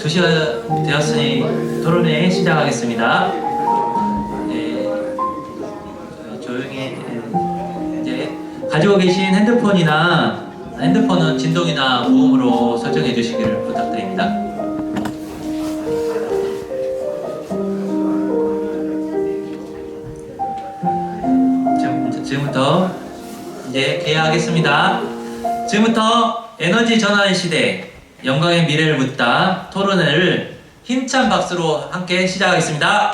2시가 되었으니 토론회 시작하겠습니다. 네, 조용히 이제 가지고 계신 핸드폰은 진동이나 무음으로 설정해 주시기를 부탁드립니다. 지금부터 이제 개화하겠습니다. 지금부터 에너지 전환의 시대, 영광의 미래를 묻다 토론회를 힘찬 박수로 함께 시작하겠습니다.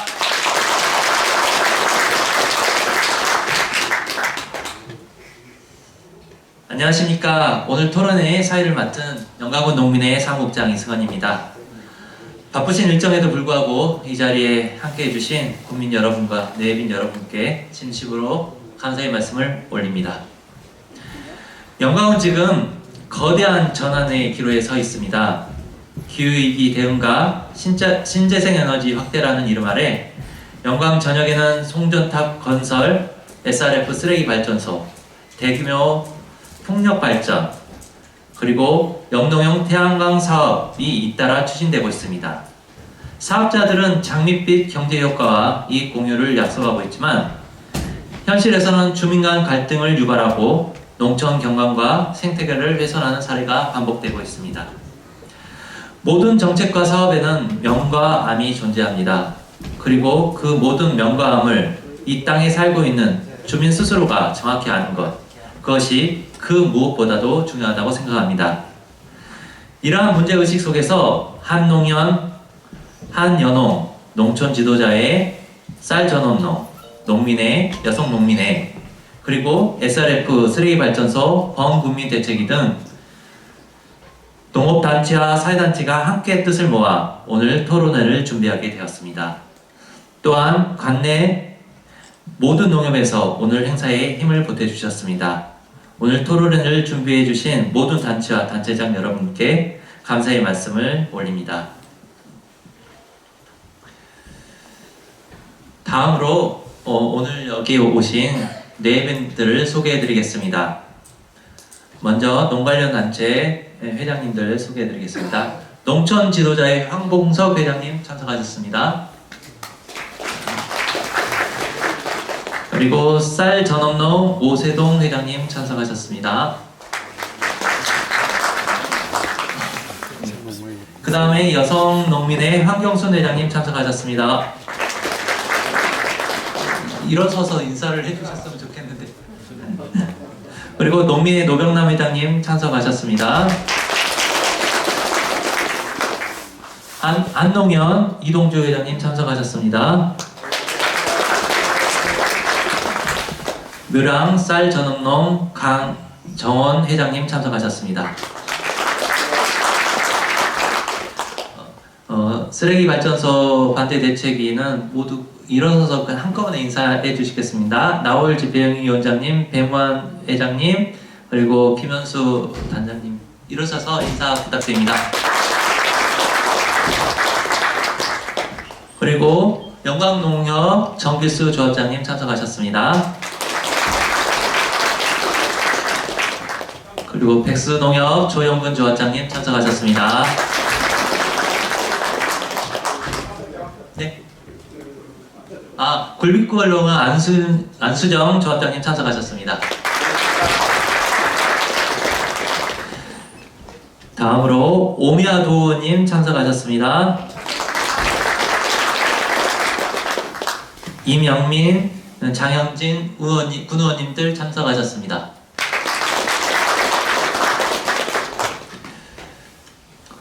안녕하십니까. 오늘 토론회의 사회를 맡은 영광군 농민회 사무국장 이승원입니다. 바쁘신 일정에도 불구하고 이 자리에 함께 해주신 국민 여러분과 내빈 여러분께 진심으로 감사의 말씀을 올립니다. 영광은 지금 거대한 전환의 기로에 서 있습니다. 기후위기 대응과 신재생에너지 확대라는 이름 아래 영광 전역에는 송전탑 건설, SRF 쓰레기 발전소, 대규모 풍력 발전, 그리고 영농용 태양광 사업이 잇따라 추진되고 있습니다. 사업자들은 장밋빛 경제효과와 이익 공유를 약속하고 있지만 현실에서는 주민 간 갈등을 유발하고 농촌 경관과 생태계를 훼손하는 사례가 반복되고 있습니다. 모든 정책과 사업에는 명과 암이 존재합니다. 그리고 그 모든 명과 암을 이 땅에 살고 있는 주민 스스로가 정확히 아는 것, 그것이 그 무엇보다도 중요하다고 생각합니다. 이러한 문제의식 속에서 한농연, 한연농, 농촌 지도자의 쌀전업농, 농민의, 여성 농민의, 그리고 SRF 쓰레기 발전소, 범국민 대책위 등 농업단체와 사회단체가 함께 뜻을 모아 오늘 토론회를 준비하게 되었습니다. 또한 관내 모든 농협에서 오늘 행사에 힘을 보태주셨습니다. 오늘 토론회를 준비해 주신 모든 단체와 단체장 여러분께 감사의 말씀을 올립니다. 다음으로 오늘 여기 오신 네 분들을 소개해 드리겠습니다. 먼저 농관련 단체 회장님들 소개해 드리겠습니다. 농촌 지도자의 황봉석 회장님 참석하셨습니다. 그리고 쌀 전업농 오세동 회장님 참석하셨습니다. 그 다음에 여성 농민의 황경순 회장님 참석하셨습니다. 일어서서 인사를 해주셨으면 좋겠는데. 그리고 농민의 노병남 회장님 참석하셨습니다. 안농연 이동주 회장님 참석하셨습니다. 묘랑 쌀 전업농 강정원 회장님 참석하셨습니다. 쓰레기 발전소 반대 대책위는 모두 일어서서 한꺼번에 인사해 주시겠습니다. 나올 집행위원장님, 배무환 회장님, 그리고 김현수 단장님 일어서서 인사 부탁드립니다. 그리고 영광농협 정필수 조합장님 참석하셨습니다. 그리고 백수농협 조영근 조합장님 참석하셨습니다. 네. 굴빛구얼농은 안수정 조합장님 참석하셨습니다. 다음으로 오미야도우님 참석하셨습니다. 임영민, 장영진 군 의원님들 참석하셨습니다.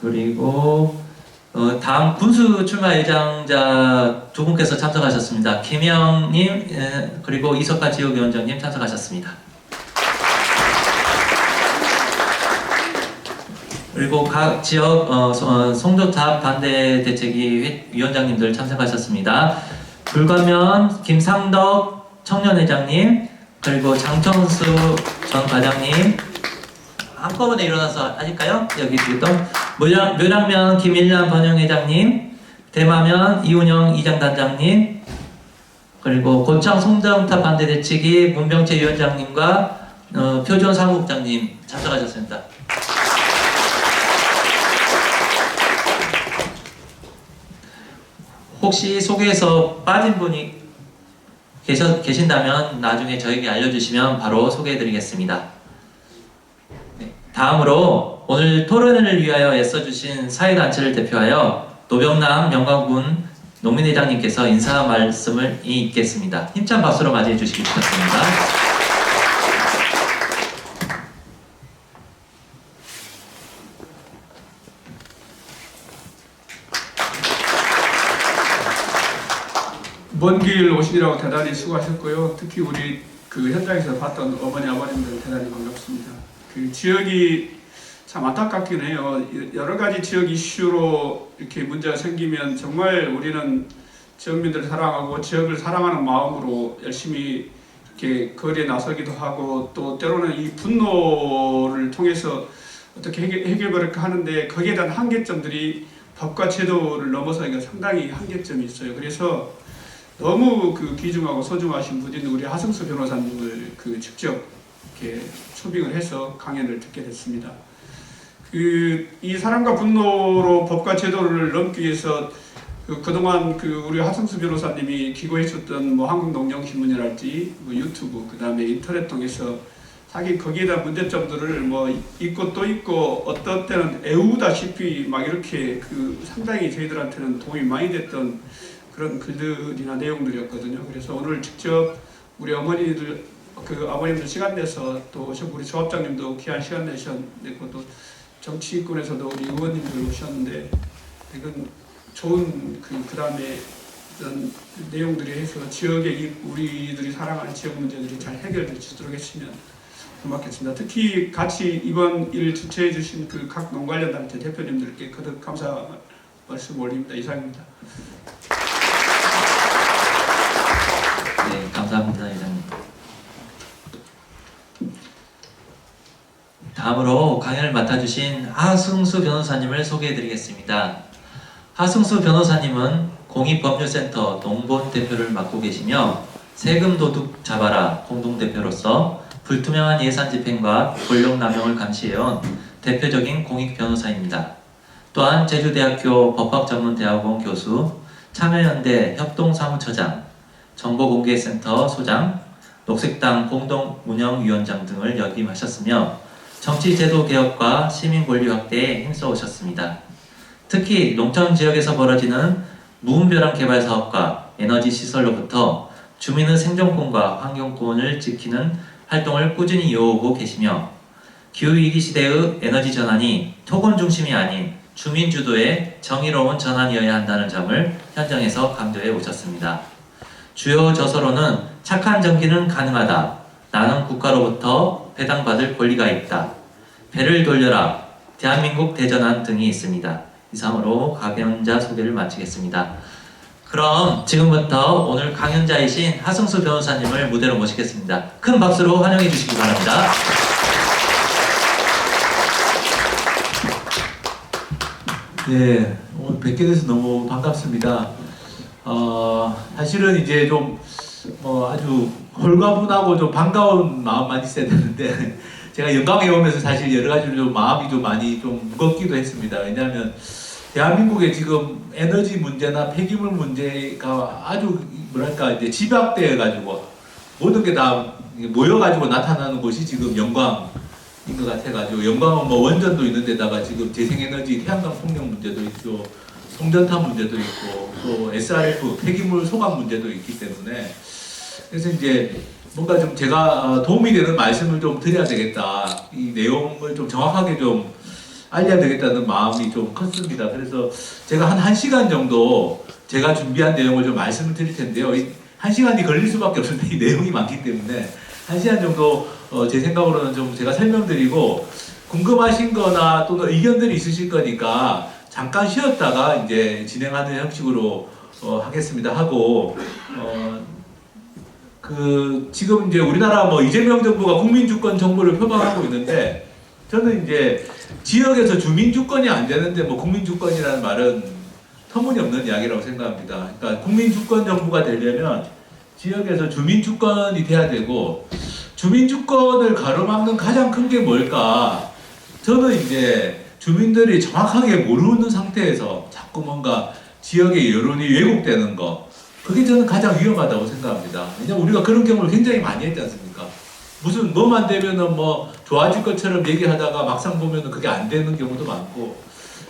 그리고 다음 군수 출마 예정자 두 분께서 참석하셨습니다. 김영님 그리고 이석화 지역위원장님 참석하셨습니다. 그리고 각 지역 송도탑 반대 대책위 위원장님들 참석하셨습니다. 불가면 김상덕 청년회장님 그리고 장청수 전 과장님 한꺼번에 일어나서 하실까요? 여기 또 묘랑면 김일란 번영회장님, 대마면 이운영 이장단장님, 그리고 고창 송정탑 반대대책위 문병채 위원장님과 표준 사무국장님 참석하셨습니다. 혹시 소개에서 빠진 분이 계신다면 나중에 저에게 알려주시면 바로 소개해드리겠습니다. 네, 다음으로 오늘 토론회를 위하여 애써주신 사회단체를 대표하여 노병남 영광군 농민회장님께서 인사 말씀을 있겠습니다. 힘찬 박수로 맞이해 주시기 부탁드립니다. 먼 길 오시느라고 대단히 수고하셨고요. 특히 우리 그 현장에서 봤던 어머니 아버님들 대단히 반갑습니다. 그 지역이 참 안타깝긴 해요. 여러 가지 지역 이슈로 이렇게 문제가 생기면 정말 우리는 지역민들을 사랑하고 지역을 사랑하는 마음으로 열심히 이렇게 거리에 나서기도 하고 또 때로는 이 분노를 통해서 어떻게 해결할까 하는데 거기에 대한 한계점들이 법과 제도를 넘어서 상당히 한계점이 있어요. 그래서 너무 그 귀중하고 소중하신 분인 우리 하승수 변호사님을 그 직접 이렇게 초빙을 해서 강연을 듣게 됐습니다. 이 사랑과 분노로 법과 제도를 넘기 위해서 그동안 우리 하승수 변호사님이 기고했었던 뭐 한국농령신문이랄지 뭐 유튜브 그다음에 인터넷 통해서 자기 거기에 대한 문제점들을 뭐 있고 또 있고 어떤 때는 애우다시피 막 이렇게 상당히 저희들한테는 도움이 많이 됐던 그런 글들이나 내용들이었거든요. 그래서 오늘 직접 우리 어머니들, 아버님들 시간 내서 또 우리 조합장님도 귀한 시간 내셨고 또 정치권에서도 우리 의원님들 오셨는데 이건 좋은 그다음에 이런 내용들이 해서 지역에 우리들이 사랑하는 지역 문제들이 잘 해결될 수 있도록 했으면 고맙겠습니다. 특히 같이 이번 일 주최해 주신 각 농관련 단체 대표님들께 거듭 감사 말씀 올립니다. 이상입니다. 네, 감사합니다, 회장님. 다음으로 강연을 맡아주신 하승수 변호사님을 소개해드리겠습니다. 하승수 변호사님은 공익법률센터 동본 대표를 맡고 계시며 세금 도둑 잡아라 공동대표로서 불투명한 예산 집행과 권력 남용을 감시해온 대표적인 공익 변호사입니다. 또한 제주대학교 법학전문대학원 교수, 참여연대 협동사무처장, 정보공개센터 소장, 녹색당 공동운영위원장 등을 역임하셨으며 정치제도 개혁과 시민권리 확대에 힘써 오셨습니다. 특히 농촌지역에서 벌어지는 무분별한 개발 사업과 에너지 시설로부터 주민의 생존권과 환경권을 지키는 활동을 꾸준히 이어오고 계시며 기후위기 시대의 에너지 전환이 토건 중심이 아닌 주민 주도의 정의로운 전환이어야 한다는 점을 현장에서 강조해 오셨습니다. 주요 저서로는 착한 전기는 가능하다, 나는 국가로부터 배당받을 권리가 있다, 배를 돌려라, 대한민국 대전환 등이 있습니다. 이상으로 강연자 소개를 마치겠습니다. 그럼 지금부터 오늘 강연자이신 하승수 변호사님을 무대로 모시겠습니다. 큰 박수로 환영해 주시기 바랍니다. 네, 오늘 뵙게 돼서 너무 반갑습니다. 사실은 이제 좀 아주 홀가분하고 좀 반가운 마음만 있어야 되는데 제가 영광에 오면서 사실 여러 가지로 좀 마음이 좀 많이 좀 무겁기도 했습니다. 왜냐하면 대한민국의 지금 에너지 문제나 폐기물 문제가 아주 뭐랄까 이제 집약되어 가지고 모든 게 다 모여 가지고 나타나는 곳이 지금 영광인 것 같아가지고 영광은 뭐 원전도 있는데다가 지금 재생에너지 태양광 폭력 문제도 있고 송전탑 문제도 있고 또 SRF 폐기물 소각 문제도 있기 때문에 그래서 이제 뭔가 좀 제가 도움이 되는 말씀을 좀 드려야 되겠다. 이 내용을 좀 정확하게 좀 알려야 되겠다는 마음이 좀 컸습니다. 그래서 제가 한 1시간 정도 제가 준비한 내용을 좀 말씀을 드릴 텐데요. 1시간이 걸릴 수밖에 없는데 이 내용이 많기 때문에 1시간 정도 제 생각으로는 좀 제가 설명드리고 궁금하신 거나 또는 의견들이 있으실 거니까 잠깐 쉬었다가 이제 진행하는 형식으로 하겠습니다 하고 지금 이제 우리나라 뭐 이재명 정부가 국민주권 정부를 표방하고 있는데 저는 이제 지역에서 주민주권이 안 되는데 뭐 국민주권이라는 말은 터무니없는 이야기라고 생각합니다. 그러니까 국민주권 정부가 되려면 지역에서 주민주권이 돼야 되고 주민주권을 가로막는 가장 큰 게 뭘까? 저는 이제 주민들이 정확하게 모르는 상태에서 자꾸 뭔가 지역의 여론이 왜곡되는 거, 그게 저는 가장 위험하다고 생각합니다. 왜냐면 우리가 그런 경험을 굉장히 많이 했지 않습니까? 무슨 뭐만 되면은 뭐 좋아질 것처럼 얘기하다가 막상 보면은 그게 안 되는 경우도 많고,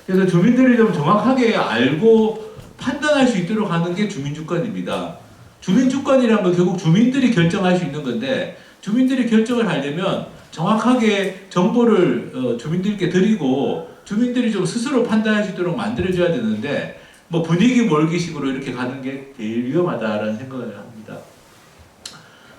그래서 주민들이 좀 정확하게 알고 판단할 수 있도록 하는 게 주민주권입니다. 주민주권이란 건 결국 주민들이 결정할 수 있는 건데, 주민들이 결정을 하려면 정확하게 정보를 주민들께 드리고 주민들이 좀 스스로 판단할 수 있도록 만들어줘야 되는데, 뭐 분위기 몰기식으로 이렇게 가는 게 제일 위험하다라는 생각을 합니다.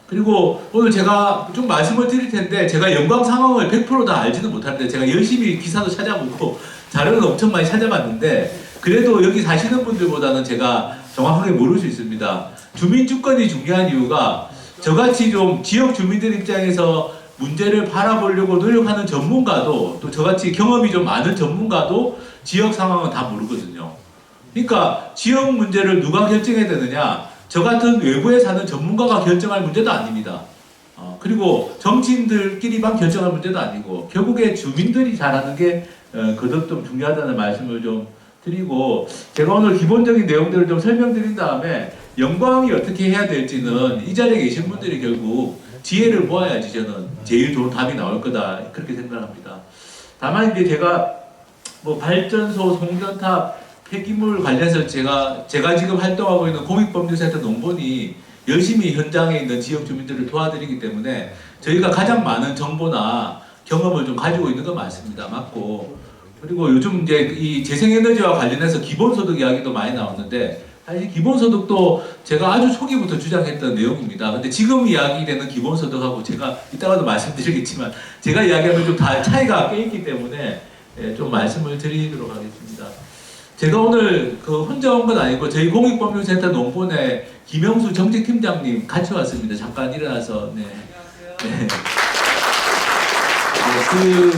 그리고 오늘 제가 좀 말씀을 드릴 텐데, 제가 영광 상황을 100% 다 알지는 못하는데 제가 열심히 기사도 찾아보고 자료를 엄청 많이 찾아봤는데, 그래도 여기 사시는 분들보다는 제가 정확하게 모를 수 있습니다. 주민주권이 중요한 이유가, 저같이 좀 지역 주민들 입장에서 문제를 바라보려고 노력하는 전문가도, 또 저같이 경험이 좀 많은 전문가도 지역 상황은 다 모르거든요. 그러니까 지역 문제를 누가 결정해야 되느냐, 저 같은 외부에 사는 전문가가 결정할 문제도 아닙니다. 그리고 정치인들끼리만 결정할 문제도 아니고, 결국에 주민들이 잘하는 게 그것 좀 중요하다는 말씀을 좀 드리고, 제가 오늘 기본적인 내용들을 좀 설명드린 다음에 영광이 어떻게 해야 될지는 이 자리에 계신 분들이 결국 지혜를 모아야지 저는 제일 좋은 답이 나올 거다, 그렇게 생각합니다. 다만 이제 제가 뭐 발전소, 송전탑, 폐기물 관련해서 제가 지금 활동하고 있는 공익법률센터 농본이 열심히 현장에 있는 지역 주민들을 도와드리기 때문에 저희가 가장 많은 정보나 경험을 좀 가지고 있는 건 맞습니다. 맞고, 그리고 요즘 이제 이 재생에너지와 관련해서 기본소득 이야기도 많이 나왔는데, 사실 기본소득도 제가 아주 초기부터 주장했던 내용입니다. 근데 지금 이야기되는 기본소득하고 제가 이따가도 말씀드리겠지만 제가 이야기하면 좀 다 차이가 꽤 있기 때문에 좀 말씀을 드리도록 하겠습니다. 제가 오늘 혼자 온 건 아니고 저희 공익법률센터 농본의 김영수 정책팀장님 같이 왔습니다. 잠깐 일어나서. 네. 네.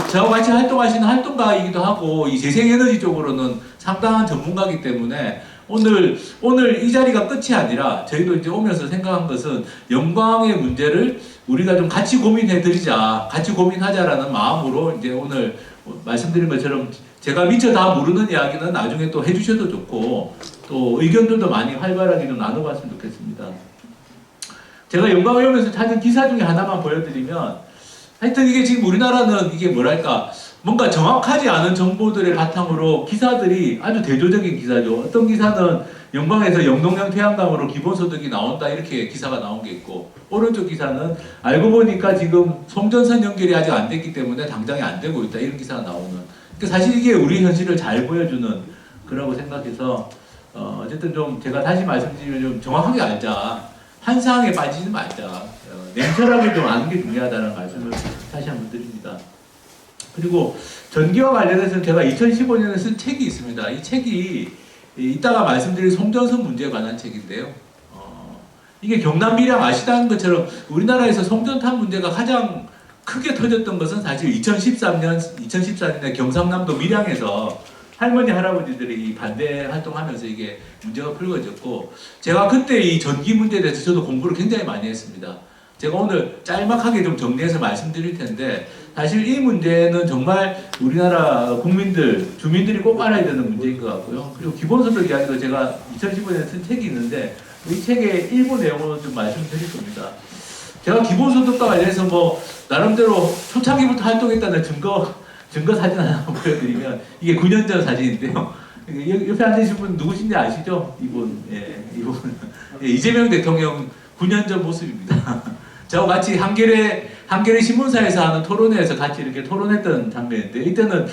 저와 같이 활동하시는 활동가이기도 하고, 이 재생에너지 쪽으로는 상당한 전문가이기 때문에 오늘 이 자리가 끝이 아니라 저희도 이제 오면서 생각한 것은 영광의 문제를 우리가 좀 같이 고민해드리자, 같이 고민하자라는 마음으로 이제 오늘 말씀드린 것처럼 제가 미처 다 모르는 이야기는 나중에 또 해주셔도 좋고, 또 의견들도 많이 활발하게 좀 나눠봤으면 좋겠습니다. 제가 영광을 오면서 찾은 기사 중에 하나만 보여드리면, 하여튼 이게 지금 우리나라는 이게 뭐랄까, 뭔가 정확하지 않은 정보들의 바탕으로 기사들이 아주 대조적인 기사죠. 어떤 기사는 영광에서 영동형 태양광으로 기본소득이 나온다, 이렇게 기사가 나온 게 있고, 오른쪽 기사는 알고 보니까 지금 송전선 연결이 아직 안 됐기 때문에 당장에 안 되고 있다, 이런 기사가 나오는. 그러니까 사실 이게 우리 현실을 잘 보여주는 거라고 생각해서 어쨌든 좀 제가 다시 말씀드리면 좀 정확하게 알자, 환상에 빠지지 말자, 냉철하게 좀 아는 게 중요하다는 말씀을 다시 한번 드립니다. 그리고 전기와 관련해서 제가 2015년에 쓴 책이 있습니다. 이 책이 이따가 말씀드릴 송전선 문제에 관한 책인데요. 이게 경남 밀양 아시다는 것처럼 우리나라에서 송전탑 문제가 가장 크게 터졌던 것은 사실 2014년에 경상남도 밀양에서 할머니 할아버지들이 반대 활동하면서 이게 문제가 불거졌고, 제가 그때 이 전기 문제에 대해서 저도 공부를 굉장히 많이 했습니다. 제가 오늘 짤막하게 좀 정리해서 말씀드릴 텐데, 사실 이 문제는 정말 우리나라 국민들, 주민들이 꼭 알아야 되는 문제인 것 같고요. 그리고 기본소득 이야기도 제가 2015년에 쓴 책이 있는데, 이 책의 일부 내용을 좀 말씀드릴 겁니다. 제가 기본소득과 관련해서 뭐 나름대로 초창기부터 활동했다는 증거 사진 하나 보여드리면, 이게 9년 전 사진인데요. 옆에 앉으신 분 누구신지 아시죠? 이분. 예, 이재명 대통령 9년 전 모습입니다. 저와 같이 한겨레 신문사에서 하는 토론회에서 같이 이렇게 토론했던 장면인데, 이때는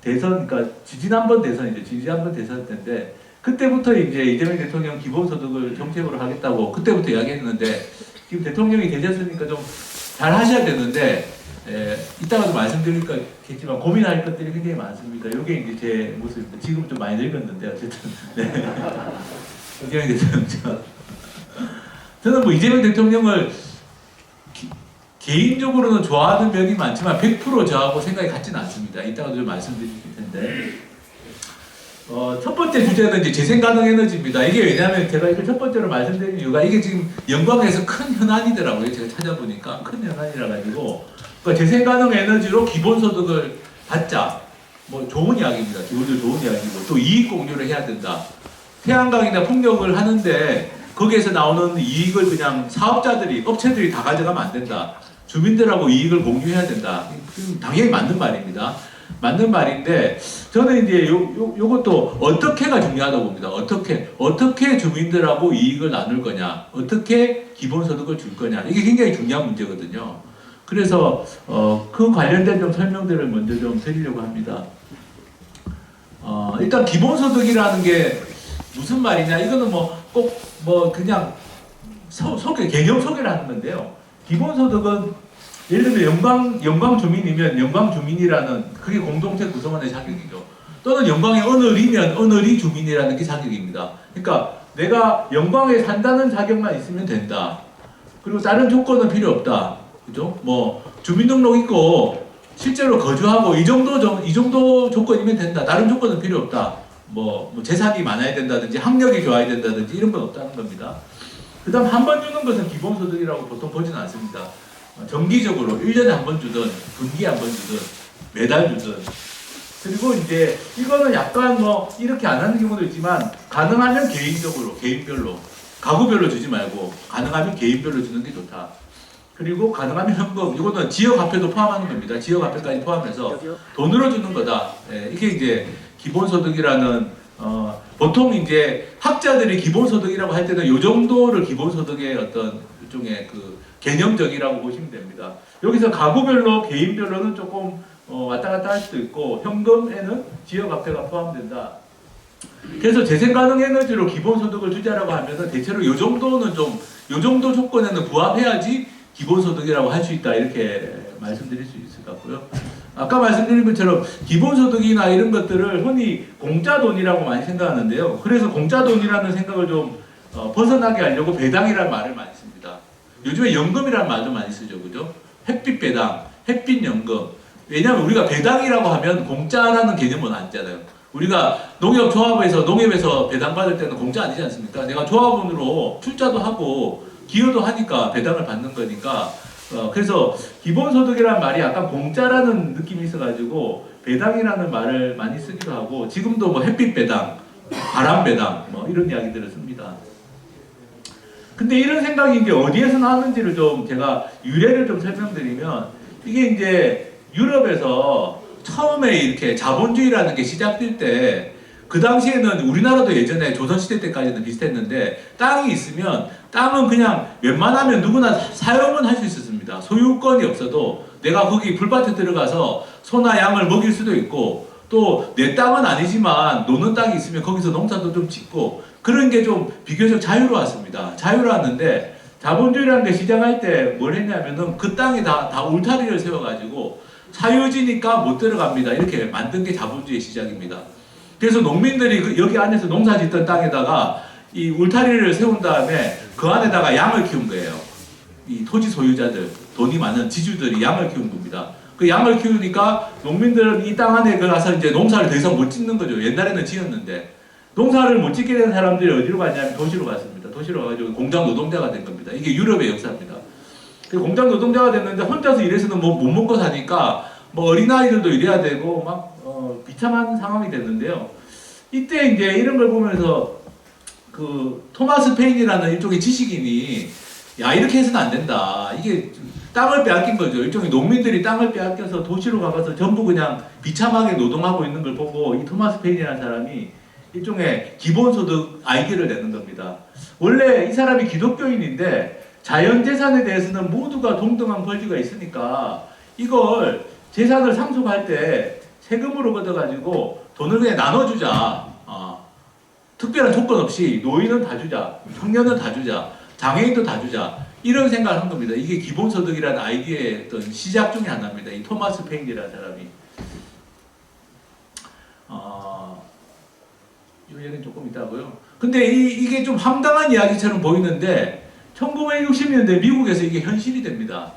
대선, 그러니까 지지난번 대선 때인데, 그때부터 이제 이재명 대통령 기본소득을 정책으로 하겠다고 그때부터 이야기했는데, 지금 대통령이 되셨으니까 좀 잘 하셔야 되는데, 이따가도 말씀드리겠지만 고민할 것들이 굉장히 많습니다. 이게 이제 제 모습입니다. 지금 좀 많이 늙었는데 어쨌든. 네. 이재명 대통령. 저는 뭐 이재명 대통령을 개인적으로는 좋아하는 면이 많지만 100% 저하고 생각이 같지는 않습니다. 이따가도 좀 말씀드릴 텐데, 첫 번째 주제는 이제 재생가능 에너지입니다. 이게 왜냐하면 제가 이걸 첫 번째로 말씀드린 이유가, 이게 지금 영광에서 큰 현안이더라고요. 제가 찾아보니까 큰 현안이라 가지고, 그러니까 재생가능 에너지로 기본소득을 받자, 뭐 좋은 이야기입니다. 기본적으로 좋은 이야기고, 또 이익 공유를 해야 된다. 태양광이나 풍력을 하는데 거기에서 나오는 이익을 그냥 사업자들이, 업체들이 다 가져가면 안 된다. 주민들하고 이익을 공유해야 된다. 당연히 맞는 말입니다. 맞는 말인데 저는 이제 요것도 어떻게가 중요하다고 봅니다. 어떻게 주민들하고 이익을 나눌 거냐, 어떻게 기본소득을 줄 거냐, 이게 굉장히 중요한 문제거든요. 그래서 그 관련된 좀 설명들을 먼저 좀 드리려고 합니다. 일단 기본소득이라는 게 무슨 말이냐, 이거는 꼭 그냥 개념 소개를 하는 건데요. 기본소득은 예를 들면 영광 주민이면 영광 주민이라는 그게 공동체 구성원의 자격이죠. 또는 영광의 어느 리면 어느 리 주민이라는 게 자격입니다. 그러니까 내가 영광에 산다는 자격만 있으면 된다. 그리고 다른 조건은 필요 없다. 그죠? 주민등록 있고 실제로 거주하고 이 정도 조건이면 된다. 다른 조건은 필요 없다. 재산이 많아야 된다든지 학력이 좋아야 된다든지 이런 건 없다는 겁니다. 그 다음 한 번 주는 것은 기본소득이라고 보통 보지는 않습니다. 정기적으로 1년에 한 번 주든 분기에 한 번 주든 매달 주든, 그리고 이제 이거는 약간 이렇게 안 하는 경우도 있지만 가능하면 개인별로 가구별로 주지 말고 가능하면 개인별로 주는 게 좋다. 그리고 가능하면 현금, 이거는 지역화폐도 포함하는 겁니다. 지역화폐까지 포함해서 돈으로 주는 거다. 이게 이제 기본소득이라는 보통 이제 학자들이 기본소득이라고 할 때는 이 정도를 기본소득의 어떤 일종의 그 개념적이라고 보시면 됩니다. 여기서 가구별로, 개인별로는 조금 왔다 갔다 할 수도 있고 현금에는 지역화폐가 포함된다. 그래서 재생가능 에너지로 기본소득을 주자라고 하면은 대체로 이 정도는 이 정도 조건에는 부합해야지 기본소득이라고 할 수 있다, 이렇게 말씀드릴 수 있을 것 같고요. 아까 말씀드린 것처럼 기본소득이나 이런 것들을 흔히 공짜돈이라고 많이 생각하는데요. 그래서 공짜돈이라는 생각을 좀 벗어나게 하려고 배당이라는 말을 많이 씁니다. 요즘에 연금이라는 말도 많이 쓰죠, 그죠? 햇빛 배당, 햇빛 연금. 왜냐하면 우리가 배당이라고 하면 공짜라는 개념은 아니잖아요. 우리가 농협조합에서 농협에서 배당받을 때는 공짜 아니지 않습니까? 내가 조합원으로 출자도 하고 기여도 하니까 배당을 받는 거니까. 그래서 기본소득이라는 말이 약간 공짜라는 느낌이 있어가지고 배당이라는 말을 많이 쓰기도 하고, 지금도 햇빛 배당, 바람 배당 이런 이야기들을 씁니다. 근데 이런 생각이 이제 어디에서 나왔는지를 좀 제가 유래를 좀 설명드리면, 이게 이제 유럽에서 처음에 이렇게 자본주의라는 게 시작될 때, 그 당시에는 우리나라도 예전에 조선시대 때까지는 비슷했는데, 땅이 있으면 땅은 그냥 웬만하면 누구나 사용은 할 수 있었습니다. 소유권이 없어도 내가 거기 풀밭에 들어가서 소나 양을 먹일 수도 있고, 또 내 땅은 아니지만 노는 땅이 있으면 거기서 농사도 좀 짓고, 그런 게 좀 비교적 자유로웠습니다. 자유로웠는데 자본주의라는 게 시작할 때 뭘 했냐면은 그 땅에 다 울타리를 세워가지고 사유지니까 못 들어갑니다. 이렇게 만든 게 자본주의 시작입니다. 그래서 농민들이 여기 안에서 농사 짓던 땅에다가 이 울타리를 세운 다음에 그 안에다가 양을 키운 거예요. 이 토지 소유자들, 돈이 많은 지주들이 양을 키운 겁니다. 그 양을 키우니까 농민들은 이 땅 안에 가서 이제 농사를 더 이상 못 짓는 거죠. 옛날에는 지었는데. 농사를 못 짓게 된 사람들이 어디로 갔냐면 도시로 갔습니다. 도시로 가가지고 공장 노동자가 된 겁니다. 이게 유럽의 역사입니다. 공장 노동자가 됐는데 혼자서 일해서는 못 먹고 사니까 어린아이들도 일해야 되고 비참한 상황이 됐는데요. 이때 이제 이런 걸 보면서 그 토마스 페인이라는 일종의 지식인이 이렇게 해서는 안 된다. 이게 땅을 빼앗긴 거죠. 일종의 농민들이 땅을 빼앗겨서 도시로 가서 전부 그냥 비참하게 노동하고 있는 걸 보고 이 토마스 페인이라는 사람이 일종의 기본소득 아이디어를 내는 겁니다. 원래 이 사람이 기독교인인데 자연재산에 대해서는 모두가 동등한 권리가 있으니까 이걸 재산을 상속할 때 세금으로 걷어가지고 돈을 그냥 나눠주자. 특별한 조건 없이 노인은 다 주자, 청년은 다 주자, 장애인도 다 주자, 이런 생각을 한 겁니다. 이게 기본소득이라는 아이디어의 어떤 시작 중에 하나입니다. 이 토마스 페인이라는 사람이. 이 얘기는 조금 있다고요. 근데 이게 좀 황당한 이야기처럼 보이는데 1960년대 미국에서 이게 현실이 됩니다.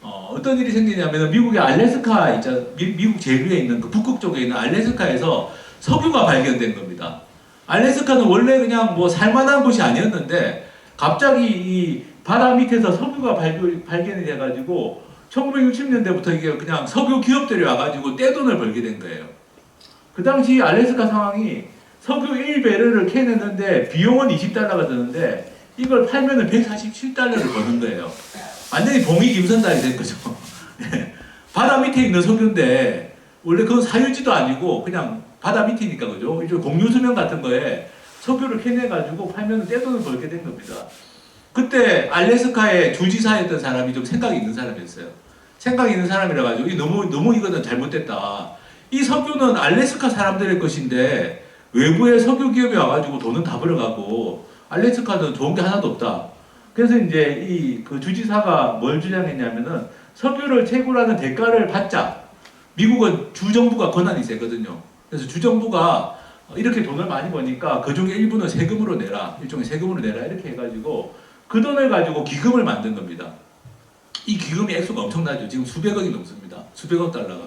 어떤 일이 생기냐면 미국의 알래스카 있잖아요. 미국 제주에 있는 그 북극 쪽에 있는 알래스카에서 석유가 발견된 겁니다. 알래스카는 원래 그냥 살만한 곳이 아니었는데 갑자기 이 바다 밑에서 석유가 발견이 돼가지고 1960년대부터 이게 그냥 석유 기업들이 와가지고 떼돈을 벌게 된 거예요. 그 당시 알래스카 상황이 석유 1배럴을 캐내는데 비용은 20달러가 드는데 이걸 팔면은 147달러를 버는 거예요. 완전히 봉이 김선달이 된 거죠. 바다 밑에 있는 석유인데 원래 그건 사유지도 아니고 그냥 바다 밑이니까 그죠? 이제 공유수면 같은 거에 석유를 캐내가지고 팔면 떼돈을 벌게 된 겁니다. 그때 알래스카의 주지사였던 사람이 좀 생각이 있는 사람이었어요. 생각이 있는 사람이라 가지고 너무 이거는 잘못됐다. 이 석유는 알래스카 사람들의 것인데 외부의 석유 기업이 와가지고 돈은 다 벌어가고 알래스카는 좋은 게 하나도 없다. 그래서 이제 이 그 주지사가 뭘 주장했냐면은 석유를 채굴하는 대가를 받자. 미국은 주정부가 권한이 세거든요. 그래서 주정부가 이렇게 돈을 많이 버니까 그 중에 일부는 세금으로 내라. 일종의 세금으로 내라. 이렇게 해가지고 그 돈을 가지고 기금을 만든 겁니다. 이 기금의 액수가 엄청나죠. 지금 수백억이 넘습니다. 수백억 달러가.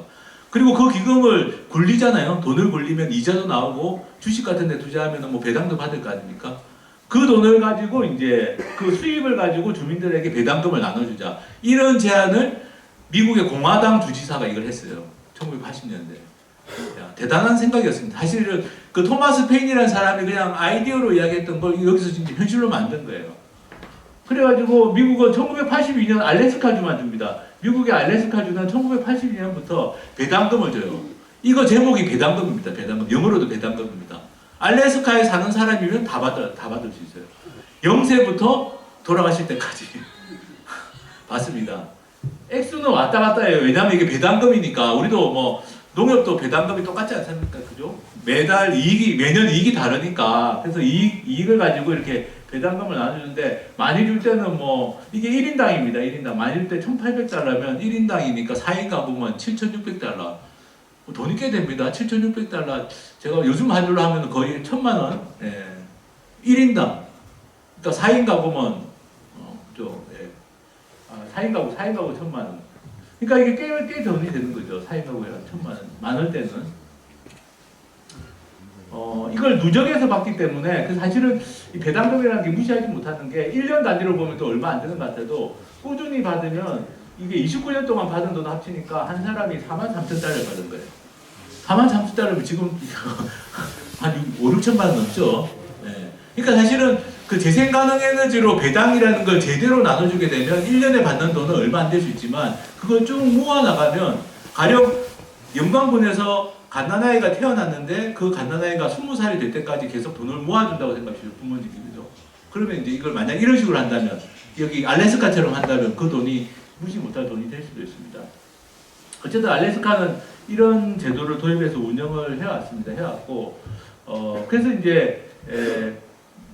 그리고 그 기금을 굴리잖아요. 돈을 굴리면 이자도 나오고 주식 같은 데 투자하면 뭐 배당도 받을 거 아닙니까? 그 돈을 가지고 이제 그 수입을 가지고 주민들에게 배당금을 나눠주자. 이런 제안을 미국의 공화당 주지사가 이걸 했어요. 1980년대. 대단한 생각이었습니다. 사실은 그 토마스 페인이라는 사람이 그냥 아이디어로 이야기했던 걸 여기서 진짜 현실로 만든 거예요. 그래가지고 미국은 1982년 알래스카주만 줍니다. 미국의 알래스카주는 1982년부터 배당금을 줘요. 이거 제목이 배당금입니다. 배당금. 영어로도 배당금입니다. 알래스카에 사는 사람이면 다 받을 수 있어요. 0세부터 돌아가실 때까지 받습니다. 액수는 왔다 갔다 해요. 왜냐하면 이게 배당금이니까 우리도 뭐 농협도 배당금이 똑같지 않습니까? 그죠? 매년 이익이 다르니까 그래서 이익을 가지고 이렇게 배당금을 나눠주는데 많이 줄 때는 뭐 이게 1인당입니다. 1인당 많이 줄 때 1,800달러면 1인당이니까 4인 가구면 7,600달러. 돈이 꽤 됩니다. 7,600달러. 제가 요즘 환율로 하면 거의 1,000만 원. 예. 1인당. 그러니까 4인 가구면 그죠? 예. 4인 가구 1,000만 원. 그러니까 이게 꽤 돈이 되는 거죠. 4인 가구에 1,000만 원. 많을 때는. 이걸 누적해서 받기 때문에 그 사실은 이 배당금이라는 게 무시하지 못하는 게 1년 단위로 보면 또 얼마 안 되는 것 같아도 꾸준히 받으면 이게 29년 동안 받은 돈 합치니까 한 사람이 43,000달러를 받은 거예요. 43,000달러면 지금 한 5, 6천만 원 넘죠. 네. 그러니까 사실은 그 재생 가능 에너지로 배당이라는 걸 제대로 나눠주게 되면 1년에 받는 돈은 얼마 안 될 수 있지만 그걸 쭉 모아 나가면 가령 영광군에서 갓난아이가 태어났는데 그 갓난아이가 20살이 될 때까지 계속 돈을 모아준다고 생각하시죠. 부모님이. 그죠? 그러면 이제 이걸 만약 이런 식으로 한다면 여기 알래스카처럼 한다면 그 돈이 무시 못할 돈이 될 수도 있습니다. 어쨌든 알래스카는 이런 제도를 도입해서 운영을 해왔습니다. 해왔고, 그래서 이제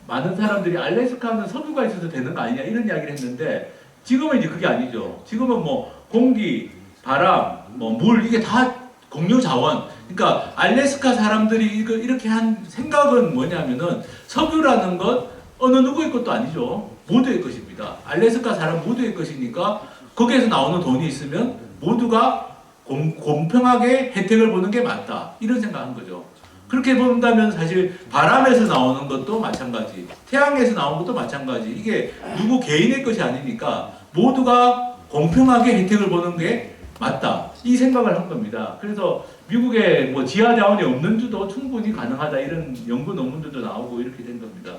많은 사람들이 알래스카는 석유가 있어서 되는 거 아니냐 이런 이야기를 했는데 지금은 이제 그게 아니죠. 지금은 뭐 공기, 바람, 뭐 물 이게 다 공유 자원. 그러니까 알래스카 사람들이 이렇게 한 생각은 뭐냐면은 석유라는 것 어느 누구의 것도 아니죠. 모두의 것입니다. 알래스카 사람 모두의 것이니까 거기에서 나오는 돈이 있으면 모두가 공평하게 혜택을 보는 게 맞다. 이런 생각한 거죠. 그렇게 본다면 사실 바람에서 나오는 것도 마찬가지, 태양에서 나오는 것도 마찬가지. 이게 누구 개인의 것이 아니니까 모두가 공평하게 혜택을 보는 게 맞다. 이 생각을 한 겁니다. 그래서 미국에 뭐 지하 자원이 없는 주도 충분히 가능하다. 이런 연구 논문들도 나오고 이렇게 된 겁니다.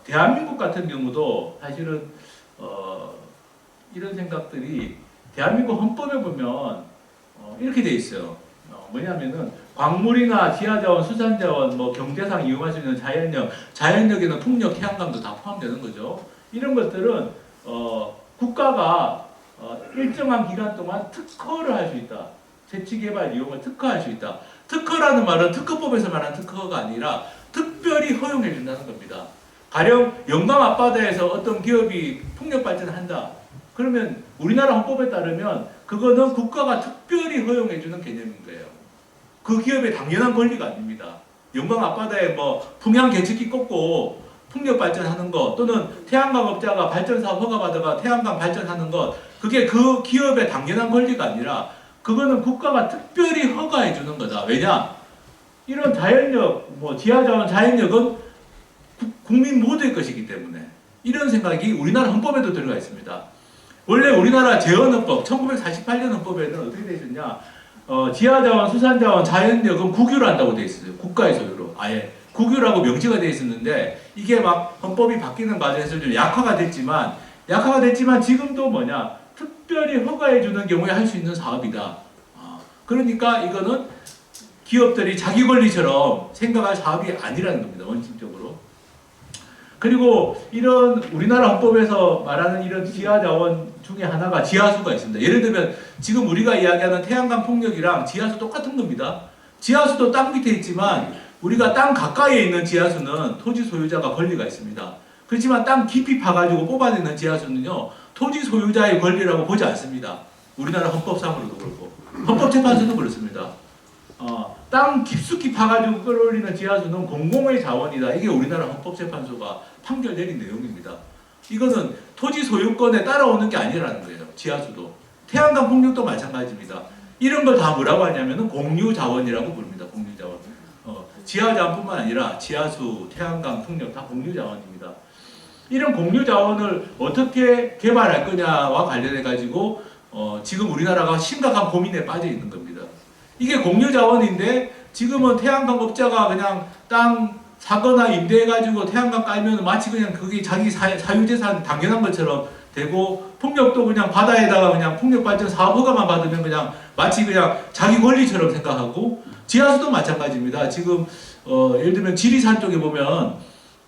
대한민국 같은 경우도 사실은 이런 생각들이 대한민국 헌법에 보면 이렇게 돼 있어요. 뭐냐면은 광물이나 지하자원, 수산자원, 뭐 경제상 이용할 수 있는 자연력에는 풍력, 태양광도 다 포함되는 거죠. 이런 것들은 국가가 일정한 기간 동안 특허를 할 수 있다. 채취개발 이용을 특허할 수 있다. 특허라는 말은 특허법에서 말하는 특허가 아니라 특별히 허용해 준다는 겁니다. 가령 영광 앞바다에서 어떤 기업이 풍력 발전을 한다. 그러면 우리나라 헌법에 따르면 그거는 국가가 특별히 허용해 주는 개념인 거예요. 그 기업의 당연한 권리가 아닙니다. 영광 앞바다에 뭐 풍향 개척기 꽂고 풍력 발전하는 것 또는 태양광 업자가 발전사업 허가받아가 태양광 발전하는 것 그게 그 기업의 당연한 권리가 아니라 그거는 국가가 특별히 허가해 주는 거다. 왜냐? 이런 자연력, 뭐 지하자원 자연력은 국민 모두의 것이기 때문에 이런 생각이 우리나라 헌법에도 들어가 있습니다. 원래 우리나라 재헌헌법 1948년 헌법에는 어떻게 되어 있었냐? 지하자원, 수산자원, 자연력은 국유로 한다고 돼 있어요. 국가의 소유로. 아예 국유라고 명시가 돼 있었는데 이게 막 헌법이 바뀌는 과정에서 좀 약화가 됐지만 지금도 뭐냐 특별히 허가해 주는 경우에 할 수 있는 사업이다. 그러니까 이거는 기업들이 자기 권리처럼 생각할 사업이 아니라는 겁니다. 원칙적으로. 그리고 이런 우리나라 헌법에서 말하는 이런 지하자원 중에 하나가 지하수가 있습니다. 예를 들면 지금 우리가 이야기하는 태양광 풍력이랑 지하수 똑같은 겁니다. 지하수도 땅 밑에 있지만 우리가 땅 가까이에 있는 지하수는 토지 소유자가 권리가 있습니다. 그렇지만 땅 깊이 파가지고 뽑아내는 지하수는요 토지 소유자의 권리라고 보지 않습니다. 우리나라 헌법상으로도 그렇고 헌법재판소도 그렇습니다. 땅 깊숙이 파가지고 끌어올리는 지하수는 공공의 자원이다. 이게 우리나라 헌법재판소가 판결 내린 내용입니다. 이거는 토지 소유권에 따라오는 게 아니라는 거예요. 지하수도. 태양광 풍력도 마찬가지입니다. 이런 걸 다 뭐라고 하냐면은 공유자원이라고 부릅니다. 공유자원. 지하자원뿐만 아니라 지하수, 태양광 풍력 다 공유자원입니다. 이런 공유자원을 어떻게 개발할 거냐와 관련해 가지고 지금 우리나라가 심각한 고민에 빠져 있는 겁니다. 이게 공유자원인데 지금은 태양광 업자가 그냥 땅 사거나 임대해가지고 태양광 깔면 마치 그냥 그게 자기 사유재산 당연한 것처럼 되고 풍력도 그냥 바다에다가 그냥 풍력발전 사업 허가만 받으면 그냥 마치 그냥 자기 권리처럼 생각하고 지하수도 마찬가지입니다. 지금 예를 들면 지리산 쪽에 보면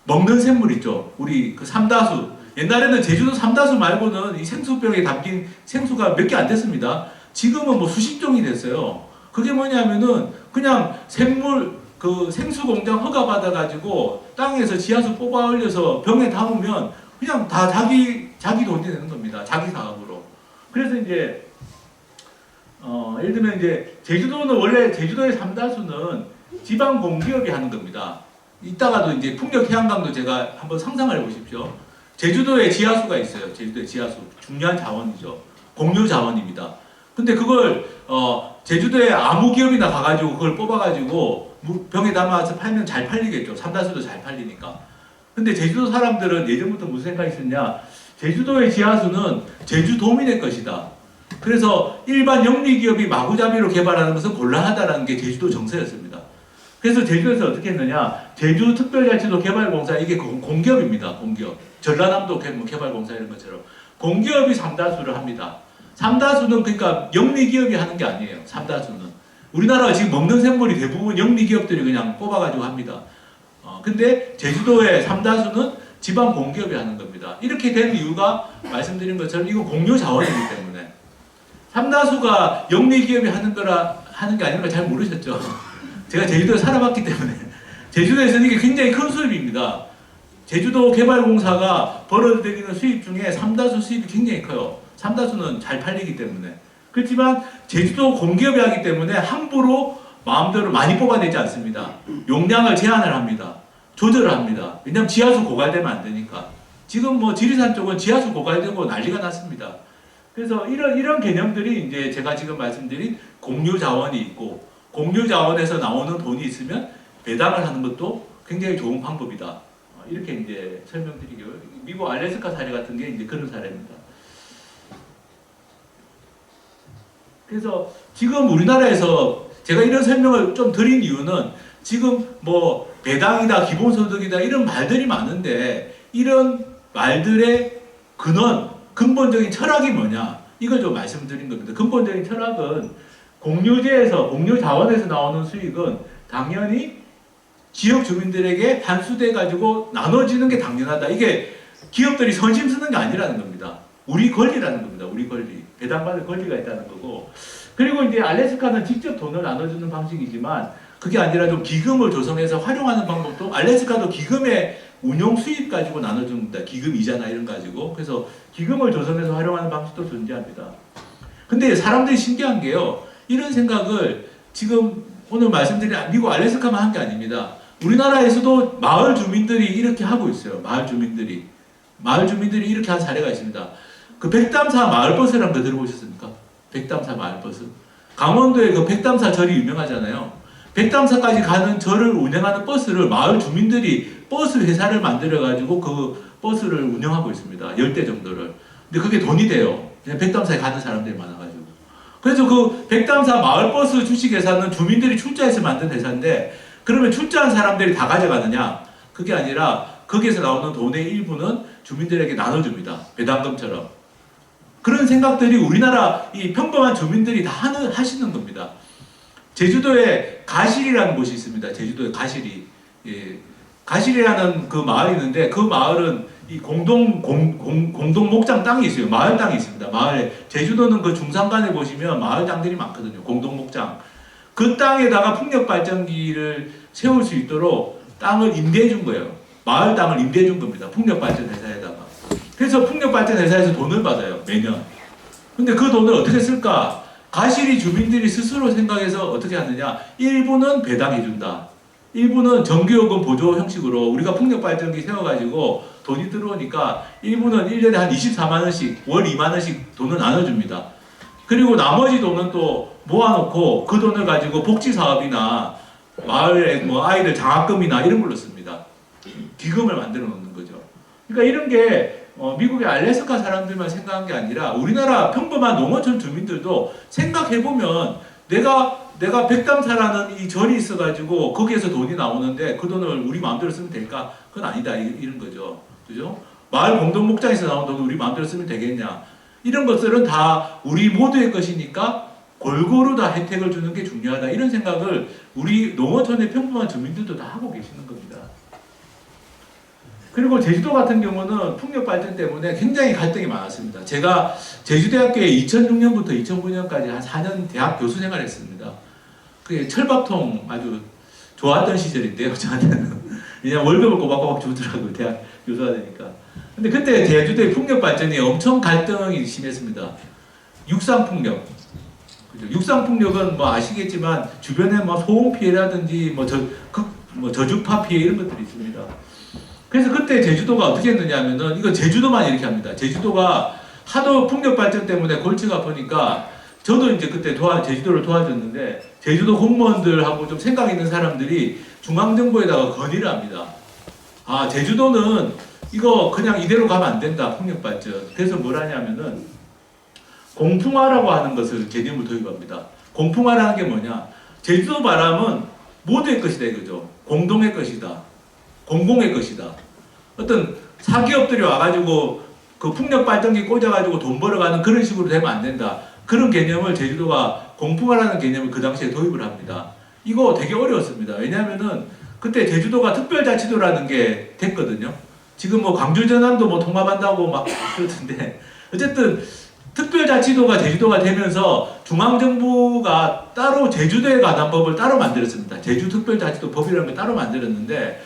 먹는 샘물 있죠. 우리 그 삼다수. 옛날에는 제주도 삼다수 말고는 이 생수병에 담긴 생수가 몇 개 안 됐습니다. 지금은 뭐 수십 종이 됐어요. 그게 뭐냐면은 그냥 샘물 그 생수 공장 허가 받아가지고 땅에서 지하수 뽑아 올려서 병에 담으면 그냥 다 자기 돈이 되는 겁니다. 자기 사업으로. 그래서 이제 예를 들면 이제 제주도는 원래 제주도의 삼다수는 지방 공기업이 하는 겁니다. 이따가도 이제 풍력 태양광도 제가 한번 상상을 해보십시오. 제주도에 지하수가 있어요. 제주도에 지하수 중요한 자원이죠. 공유 자원입니다. 근데 그걸 제주도에 아무 기업이나 가가지고 그걸 뽑아가지고 병에 담아서 팔면 잘 팔리겠죠. 삼다수도 잘 팔리니까. 근데 제주도 사람들은 예전부터 무슨 생각이 있었냐? 제주도의 지하수는 제주도민의 것이다. 그래서 일반 영리기업이 마구잡이로 개발하는 것은 곤란하다라는 게 제주도 정서였습니다. 그래서 제주도에서 어떻게 했느냐? 제주특별자치도 개발공사 이게 공기업입니다. 공기업. 전라남도 개발공사 이런 것처럼 공기업이 삼다수를 합니다. 삼다수는 그러니까 영리기업이 하는 게 아니에요. 삼다수는 우리나라가 지금 먹는 샘물이 대부분 영리기업들이 그냥 뽑아가지고 합니다. 근데 제주도의 삼다수는 지방 공기업이 하는 겁니다. 이렇게 된 이유가 말씀드린 것처럼 이거 공유 자원이기 때문에 삼다수가 영리기업이 하는 게 아닌 걸 잘 모르셨죠. 제가 제주도에 살아봤기 때문에 제주도에서는 이게 굉장히 큰 수입입니다. 제주도 개발공사가 벌어들이는 수입 중에 삼다수 수입이 굉장히 커요. 삼다수는 잘 팔리기 때문에. 그렇지만 제주도 공기업이 하기 때문에 함부로 마음대로 많이 뽑아내지 않습니다. 용량을 제한을 합니다. 조절을 합니다. 왜냐하면 지하수 고갈되면 안 되니까. 지금 뭐 지리산 쪽은 지하수 고갈되고 난리가 났습니다. 그래서 이런 개념들이 이제 제가 지금 말씀드린 공유 자원이 있고 공유 자원에서 나오는 돈이 있으면 배당을 하는 것도 굉장히 좋은 방법이다. 이렇게 이제 설명드리고요. 미국 알래스카 사례 같은 게 이제 그런 사례입니다. 그래서 지금 우리나라에서 제가 이런 설명을 좀 드린 이유는 지금 뭐 배당이다, 기본소득이다 이런 말들이 많은데 이런 말들의 근본적인 철학이 뭐냐 이걸 좀 말씀드린 겁니다. 근본적인 철학은 공유재에서 공유자원에서 나오는 수익은 당연히 지역 주민들에게 환수돼 가지고 나눠지는 게 당연하다. 이게 기업들이 선심 쓰는 게 아니라는 겁니다. 우리 권리라는 겁니다. 우리 권리. 배당받을 권리가 있다는 거고. 그리고 이제 알래스카는 직접 돈을 나눠주는 방식이지만 그게 아니라 좀 기금을 조성해서 활용하는 방법도 알래스카도 기금의 운용 수입 가지고 나눠줍니다. 기금 이자나 이런 가지고. 그래서 기금을 조성해서 활용하는 방식도 존재합니다. 근데 사람들이 신기한 게요. 이런 생각을 지금 오늘 말씀드린 미국 알래스카만 한 게 아닙니다. 우리나라에서도 마을 주민들이 이렇게 하고 있어요. 마을 주민들이 이렇게 한 사례가 있습니다. 그 백담사 마을버스라는 거 들어보셨습니까? 백담사 마을버스. 강원도에 그 백담사 절이 유명하잖아요. 백담사까지 가는 절을 운행하는 버스를 마을 주민들이 버스 회사를 만들어가지고 그 버스를 운영하고 있습니다. 10대 정도를. 근데 그게 돈이 돼요. 그냥 백담사에 가는 사람들이 많아가지고. 그래서 그 백담사 마을버스 주식회사는 주민들이 출자해서 만든 회사인데 그러면 출자한 사람들이 다 가져가느냐? 그게 아니라 거기에서 나오는 돈의 일부는 주민들에게 나눠줍니다. 배당금처럼. 그런 생각들이 우리나라 이 평범한 주민들이 다 하시는 겁니다. 제주도에 가실이라는 곳이 있습니다. 제주도에 가실이. 예. 가실이라는 그 마을이 있는데 그 마을은 이 공동 목장 땅이 있어요. 마을 땅이 있습니다. 마을에. 제주도는 그 중산간에 보시면 마을 땅들이 많거든요. 공동 목장. 그 땅에다가 풍력 발전기를 세울 수 있도록 땅을 임대해 준 거예요. 마을 땅을 임대해 준 겁니다. 풍력 발전 회사에다가. 그래서 풍력 발전 회사에서 돈을 받아요. 매년. 근데 그 돈을 어떻게 쓸까? 가실이 주민들이 스스로 생각해서 어떻게 하느냐? 일부는 배당해 준다. 일부는 전기요금 보조 형식으로 우리가 풍력 발전기 세워가지고 돈이 들어오니까 일부는 1년에 한 24만 원씩, 월 2만 원씩 돈을 나눠줍니다. 그리고 나머지 돈은 또 모아놓고 그 돈을 가지고 복지 사업이나 마을에 뭐 아이들 장학금이나 이런 걸로 씁니다. 기금을 만들어 놓는 거죠. 그러니까 이런 게 미국의 알래스카 사람들만 생각한 게 아니라 우리나라 평범한 농어촌 주민들도 생각해보면 내가 백담사라는 이 절이 있어가지고 거기에서 돈이 나오는데 그 돈을 우리 마음대로 쓰면 될까? 그건 아니다 이런 거죠. 그죠? 마을 공동 목장에서 나온 돈을 우리 마음대로 쓰면 되겠냐? 이런 것들은 다 우리 모두의 것이니까 골고루 다 혜택을 주는 게 중요하다. 이런 생각을 우리 농어촌의 평범한 주민들도 다 하고 계시는 겁니다. 그리고 제주도 같은 경우는 풍력 발전 때문에 굉장히 갈등이 많았습니다. 제가 제주대학교에 2006년부터 2009년까지 한 4년 대학 교수 생활을 했습니다. 그게 철밥통 아주 좋았던 시절인데요, 저한테는. 그냥 월급을 꼬박꼬박 주더라고요, 대학 교수가 되니까. 근데 그때 제주도의 풍력 발전이 엄청 갈등이 심했습니다. 육상풍력. 그죠? 육상풍력은 뭐 아시겠지만 주변에 뭐 소음 피해라든지 저주파 피해 이런 것들이 있습니다. 그래서 그때 제주도가 어떻게 했느냐 하면은 이거 제주도만 이렇게 합니다. 제주도가 하도 풍력 발전 때문에 골치가 아프니까 저도 이제 그때 제주도를 도와줬는데 제주도 공무원들하고 좀 생각 있는 사람들이 중앙정부에다가 건의를 합니다. 아, 제주도는 이거 그냥 이대로 가면 안 된다, 풍력 발전. 그래서 뭘 하냐면은 공풍화라고 하는 것을 개념을 도입합니다. 공풍화라는 게 뭐냐? 제주도 바람은 모두의 것이다 이거죠. 공동의 것이다. 공공의 것이다. 어떤 사기업들이 와가지고 그 풍력 발전기 꽂아가지고 돈 벌어가는 그런 식으로 되면 안 된다. 그런 개념을 제주도가 공풍화라는 개념을 그 당시에 도입을 합니다. 이거 되게 어려웠습니다. 왜냐하면은 그때 제주도가 특별자치도라는 게 됐거든요. 지금 뭐 광주 전남도 뭐 통합한다고 막 그러던데 어쨌든 특별자치도가 제주도가 되면서 중앙정부가 따로 제주도에 관한 법을 따로 만들었습니다. 제주특별자치도 법이라는 걸 따로 만들었는데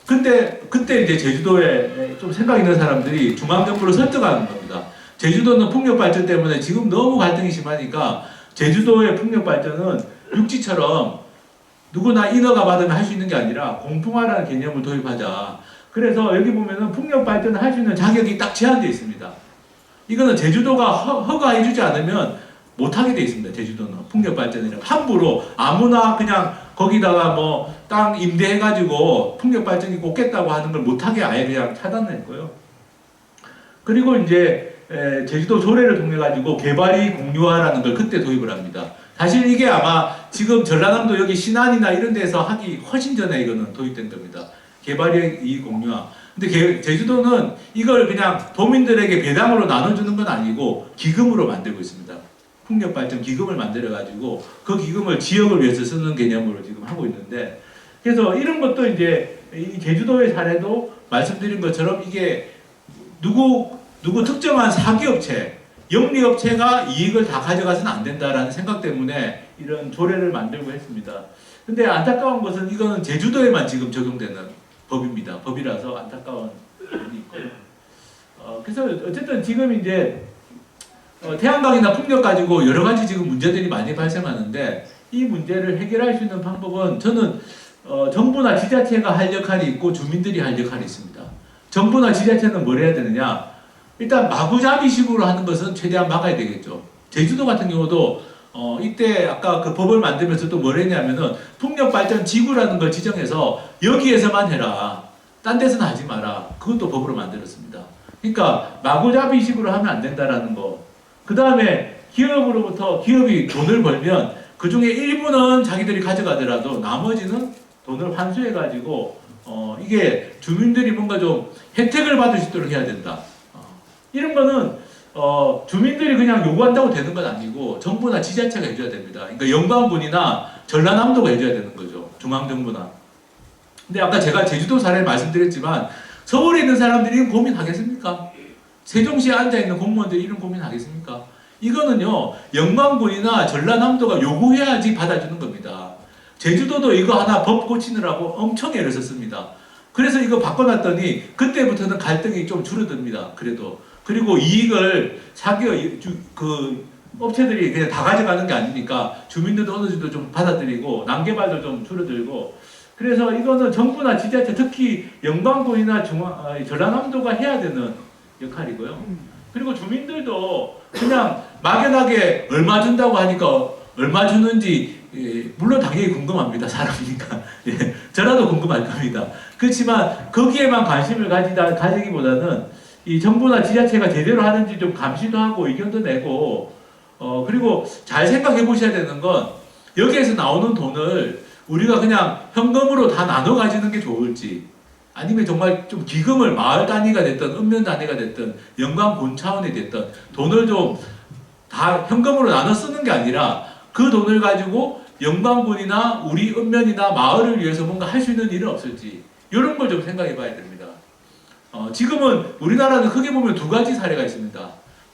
그때 이제 제주도에 좀 생각 있는 사람들이 중앙정부를 설득하는 겁니다. 제주도는 풍력 발전 때문에 지금 너무 갈등이 심하니까 제주도의 풍력 발전은 육지처럼 누구나 인허가 받으면 할 수 있는 게 아니라 공풍화라는 개념을 도입하자. 그래서 여기 보면은 풍력 발전을 할 수 있는 자격이 딱 제한되어 있습니다. 이거는 제주도가 허가해주지 않으면 못하게 되어 있습니다. 제주도는 풍력 발전이라 함부로 아무나 그냥 거기다가 뭐 땅 임대해가지고 풍력 발전기 꽂겠다고 하는 걸 못하게 아예 그냥 차단했고요. 그리고 이제 제주도 조례를 통해 가지고 개발이 공유화라는 걸 그때 도입을 합니다. 사실 이게 아마 지금 전라남도 여기 신안이나 이런 데서 하기 훨씬 전에 이거는 도입된 겁니다. 개발이 이 공유화. 근데 제주도는 이걸 그냥 도민들에게 배당으로 나눠주는 건 아니고 기금으로 만들고 있습니다. 풍력 발전 기금을 만들어 가지고 그 기금을 지역을 위해서 쓰는 개념으로 지금 하고 있는데, 그래서 이런 것도 이제 이 제주도의 사례도 말씀드린 것처럼 이게 누구 특정한 사기업체, 영리업체가 이익을 다 가져가서는 안 된다라는 생각 때문에 이런 조례를 만들고 했습니다. 근데 안타까운 것은 이거는 제주도에만 지금 적용되는 법입니다. 법이라서 안타까운 부분이 있고요. 그래서 어쨌든 지금 이제 태양광이나 풍력 가지고 여러 가지 지금 문제들이 많이 발생하는데 이 문제를 해결할 수 있는 방법은 저는 정부나 지자체가 할 역할이 있고 주민들이 할 역할이 있습니다. 정부나 지자체는 뭘 해야 되느냐? 일단 마구잡이식으로 하는 것은 최대한 막아야 되겠죠. 제주도 같은 경우도 이때 아까 그 법을 만들면서 또 뭘 했냐면은 풍력 발전 지구라는 걸 지정해서 여기에서만 해라. 딴 데서는 하지 마라. 그것도 법으로 만들었습니다. 그러니까 마구잡이식으로 하면 안 된다라는 거. 그 다음에 기업으로부터 기업이 돈을 벌면 그 중에 일부는 자기들이 가져가더라도 나머지는 돈을 환수해가지고 이게 주민들이 뭔가 좀 혜택을 받을 수 있도록 해야 된다. 이런 거는 주민들이 그냥 요구한다고 되는 건 아니고 정부나 지자체가 해줘야 됩니다. 그러니까 영광군이나 전라남도가 해줘야 되는 거죠. 중앙정부나. 근데 아까 제가 제주도 사례를 말씀드렸지만 서울에 있는 사람들이 이런 고민하겠습니까? 세종시에 앉아있는 공무원들이 이런 고민하겠습니까? 이거는요, 영광군이나 전라남도가 요구해야지 받아주는 겁니다. 제주도도 이거 하나 법 고치느라고 엄청 애를 썼습니다. 그래서 이거 바꿔놨더니 그때부터는 갈등이 좀 줄어듭니다. 그래도. 그리고 이익을 업체들이 그냥 다 가져가는 게 아니니까 주민들도 어느 정도 좀 받아들이고 난개발도 좀 줄어들고 그래서 이거는 정부나 지자체 특히 영광군이나 전라남도가 해야 되는 역할이고요. 그리고 주민들도 그냥 막연하게 얼마 준다고 하니까 얼마 주는지 물론 당연히 궁금합니다. 사람이니까. 저라도 궁금할 겁니다. 그렇지만 거기에만 관심을 가지기보다는 이 정부나 지자체가 제대로 하는지 좀 감시도 하고 의견도 내고 그리고 잘 생각해 보셔야 되는 건 여기에서 나오는 돈을 우리가 그냥 현금으로 다 나눠 가지는 게 좋을지 아니면 정말 좀 기금을 마을 단위가 됐든 읍면 단위가 됐든 영광군 차원이 됐든 돈을 좀 다 현금으로 나눠 쓰는 게 아니라 그 돈을 가지고 영광군이나 우리 읍면이나 마을을 위해서 뭔가 할 수 있는 일은 없을지 이런 걸 좀 생각해 봐야 됩니다. 지금은 우리나라는 크게 보면 두 가지 사례가 있습니다.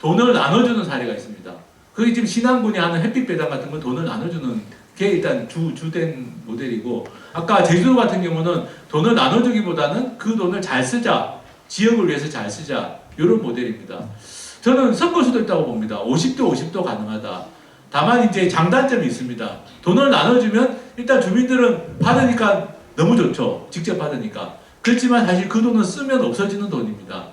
돈을 나눠주는 사례가 있습니다. 그게 지금 신안군이 하는 햇빛 배당 같은 건 돈을 나눠주는 게 일단 주된 모델이고 아까 제주도 같은 경우는 돈을 나눠주기보다는 그 돈을 잘 쓰자 지역을 위해서 잘 쓰자 이런 모델입니다. 저는 섞을 수도 있다고 봅니다. 50도 50도 가능하다. 다만 이제 장단점이 있습니다. 돈을 나눠주면 일단 주민들은 받으니까 너무 좋죠. 직접 받으니까. 그렇지만 사실 그 돈은 쓰면 없어지는 돈입니다.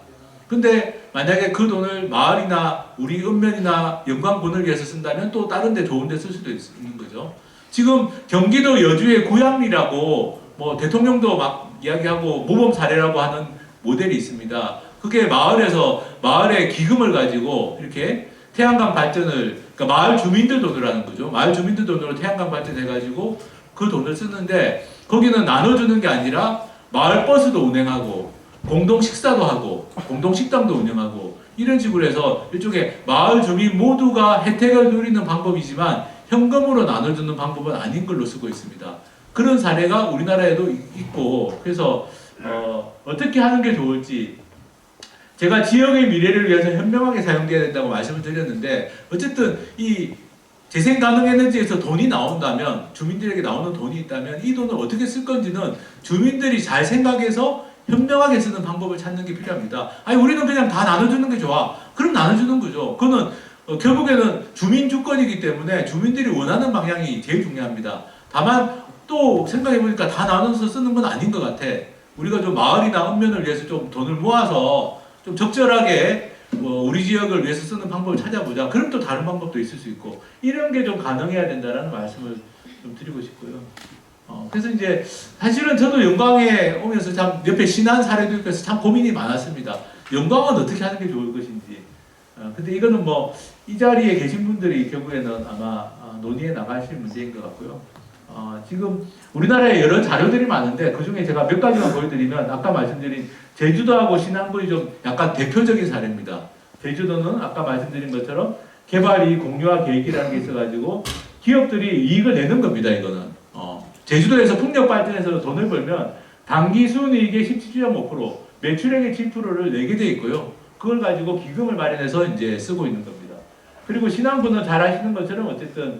근데 만약에 그 돈을 마을이나 우리 읍면이나 영광군을 위해서 쓴다면 또 다른 데 좋은 데 쓸 수도 있는 거죠. 지금 경기도 여주의 구양리라고 뭐 대통령도 막 이야기하고 모범 사례라고 하는 모델이 있습니다. 그게 마을에 기금을 가지고 이렇게 태양광 발전을 그러니까 마을 주민들 돈으로 하는 거죠. 마을 주민들 돈으로 태양광 발전해가지고 그 돈을 쓰는데 거기는 나눠주는 게 아니라 마을 버스도 운행하고 공동 식사도 하고 공동 식당도 운영하고 이런 식으로 해서 일종의 마을 주민 모두가 혜택을 누리는 방법이지만 현금으로 나눠주는 방법은 아닌 걸로 쓰고 있습니다. 그런 사례가 우리나라에도 있고 그래서 어떻게 하는 게 좋을지 제가 지역의 미래를 위해서 현명하게 사용돼야 된다고 말씀을 드렸는데 어쨌든 이 재생가능에너지에서 돈이 나온다면 주민들에게 나오는 돈이 있다면 이 돈을 어떻게 쓸 건지는 주민들이 잘 생각해서 현명하게 쓰는 방법을 찾는 게 필요합니다. 아니 우리는 그냥 다 나눠주는 게 좋아. 그럼 나눠주는 거죠. 그거는 결국에는 주민 주권이기 때문에 주민들이 원하는 방향이 제일 중요합니다. 다만 또 생각해보니까 다 나눠서 쓰는 건 아닌 것 같아. 우리가 좀 마을이나 읍면을 위해서 좀 돈을 모아서 좀 적절하게 우리 지역을 위해서 쓰는 방법을 찾아보자. 그럼 또 다른 방법도 있을 수 있고 이런 게 좀 가능해야 된다는 말씀을 좀 드리고 싶고요. 그래서 이제 사실은 저도 영광에 오면서 참 옆에 신안 사례도 있고 해서 참 고민이 많았습니다. 영광은 어떻게 하는 게 좋을 것인지. 근데 이거는 뭐 이 자리에 계신 분들이 결국에는 아마 논의해 나가실 문제인 것 같고요. 지금 우리나라에 여러 자료들이 많은데 그 중에 제가 몇 가지만 보여드리면 아까 말씀드린 제주도하고 신안군이 좀 약간 대표적인 사례입니다. 제주도는 아까 말씀드린 것처럼 개발이 공유화 계획이라는 게 있어가지고 기업들이 이익을 내는 겁니다. 이거는 제주도에서 풍력 발전해서 돈을 벌면 당기 순이익의 17.5% 매출액의 7%를 내게 돼 있고요. 그걸 가지고 기금을 마련해서 이제 쓰고 있는 겁니다. 그리고 신안군은 잘 아시는 것처럼 어쨌든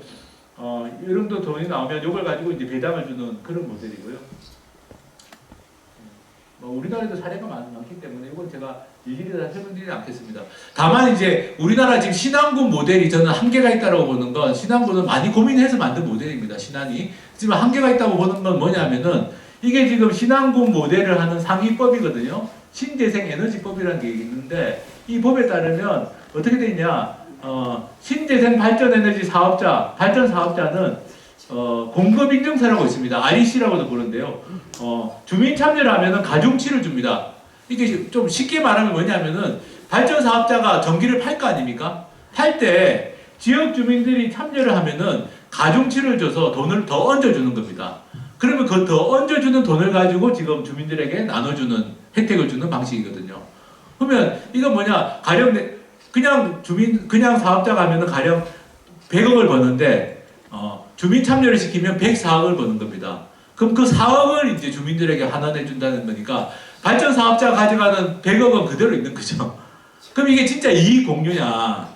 이 정도 돈이 나오면 이걸 가지고 이제 배당을 주는 그런 모델이고요. 우리나라에도 사례가 많기 때문에 이건 제가 일일이 다 설명드리지 않겠습니다. 다만 이제 우리나라 지금 신안군 모델이 저는 한계가 있다고 보는 건 신안군은 많이 고민해서 만든 모델입니다. 신안이. 하지만 한계가 있다고 보는 건 뭐냐면은 이게 지금 신안군 모델을 하는 상위법이거든요. 신재생에너지법이라는 게 있는데 이 법에 따르면 어떻게 돼 있냐? 신재생 발전에너지 사업자, 발전 사업자는 공급 인증서라고 있습니다. REC라고도 부르는데요. 주민 참여를 하면은 가중치를 줍니다. 이게 좀 쉽게 말하면 뭐냐면은 발전 사업자가 전기를 팔 거 아닙니까? 팔 때 지역 주민들이 참여를 하면은 가중치를 줘서 돈을 더 얹어주는 겁니다. 그러면 그 더 얹어주는 돈을 가지고 지금 주민들에게 나눠주는 혜택을 주는 방식이거든요. 그러면 이건 뭐냐? 가령 그냥 사업자가 하면은 가령 100억을 버는데 주민 참여를 시키면 104억을 버는 겁니다. 그럼 그 4억을 이제 주민들에게 환원해 준다는 거니까 발전 사업자가 가져가는 100억은 그대로 있는 거죠. 그럼 이게 진짜 이익 공유냐?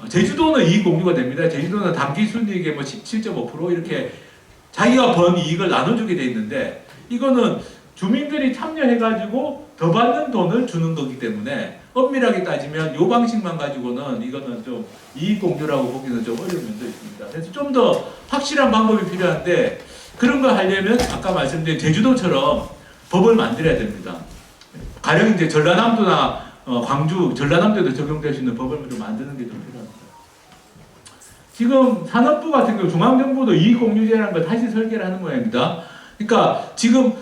제주도는 이익 공유가 됩니다. 제주도는 당기 순이익의 뭐 17.5% 이렇게 자기가 번 이익을 나눠주게 돼 있는데 이거는 주민들이 참여해가지고 더 받는 돈을 주는 거기 때문에 엄밀하게 따지면 이 방식만 가지고는 이거는 좀 이익 공유라고 보기는 좀 어려운 면도 있습니다. 그래서 좀 더 확실한 방법이 필요한데 그런 걸 하려면 아까 말씀드린 제주도처럼 법을 만들어야 됩니다. 가령 이제 전라남도나 광주, 전라남도에도 적용될 수 있는 법을 좀 만드는 게 좀 필요합니다. 지금 산업부 같은 경우 중앙정부도 이익공유제라는 걸 다시 설계를 하는 모양입니다. 그러니까 지금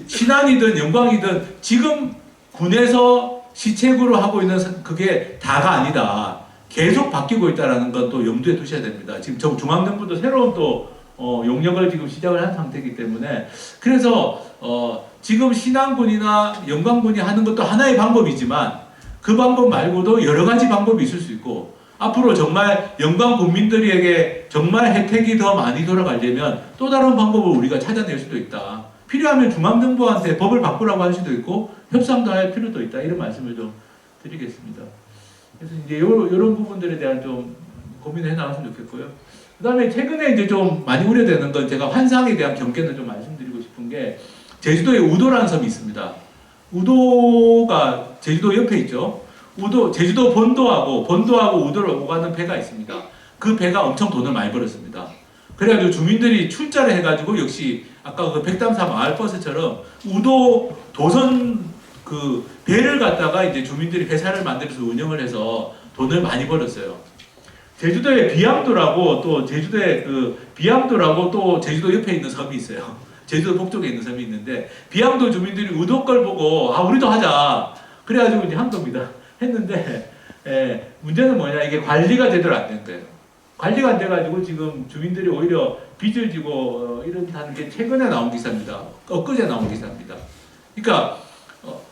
신안이든 영광이든 지금 군에서 시책으로 하고 있는 그게 다가 아니다. 계속 바뀌고 있다는 것도 염두에 두셔야 됩니다. 지금 중앙정부도 새로운 또 용역을 지금 시작을 한 상태이기 때문에 그래서 지금 신안군이나 영광군이 하는 것도 하나의 방법이지만 그 방법 말고도 여러 가지 방법이 있을 수 있고 앞으로 정말 영광 국민들에게 정말 혜택이 더 많이 돌아가려면 또 다른 방법을 우리가 찾아낼 수도 있다. 필요하면 중앙정부한테 법을 바꾸라고 할 수도 있고 협상도 할 필요도 있다. 이런 말씀을 좀 드리겠습니다. 그래서 이제 이런 부분들에 대한 좀 고민을 해 나갔으면 좋겠고요. 그 다음에 최근에 이제 좀 많이 우려되는 건 제가 환상에 대한 경계는 좀 말씀드리고 싶은 게 제주도에 우도라는 섬이 있습니다. 우도가 제주도 옆에 있죠. 제주도 본도하고 우도를 오가는 배가 있습니다. 그 배가 엄청 돈을 많이 벌었습니다. 그래가지고 주민들이 출자를 해가지고 역시 아까 그 백담사 마을버스처럼 우도 도선 그 배를 갖다가 이제 주민들이 회사를 만들어서 운영을 해서 돈을 많이 벌었어요. 제주도에 비암도라고 또 제주도에 비암도라고 또 제주도 옆에 있는 섬이 있어요. 제주도 북쪽에 있는 섬이 있는데 비암도 주민들이 우도 걸 보고 우리도 하자. 그래가지고 이제 한 겁니다. 했는데 문제는 뭐냐 이게 관리가 제대로 안 된 거예요. 관리가 안 돼가지고 지금 주민들이 오히려 빚을 지고 이런다는 게 최근에 나온 기사입니다. 엊그제 나온 기사입니다. 그러니까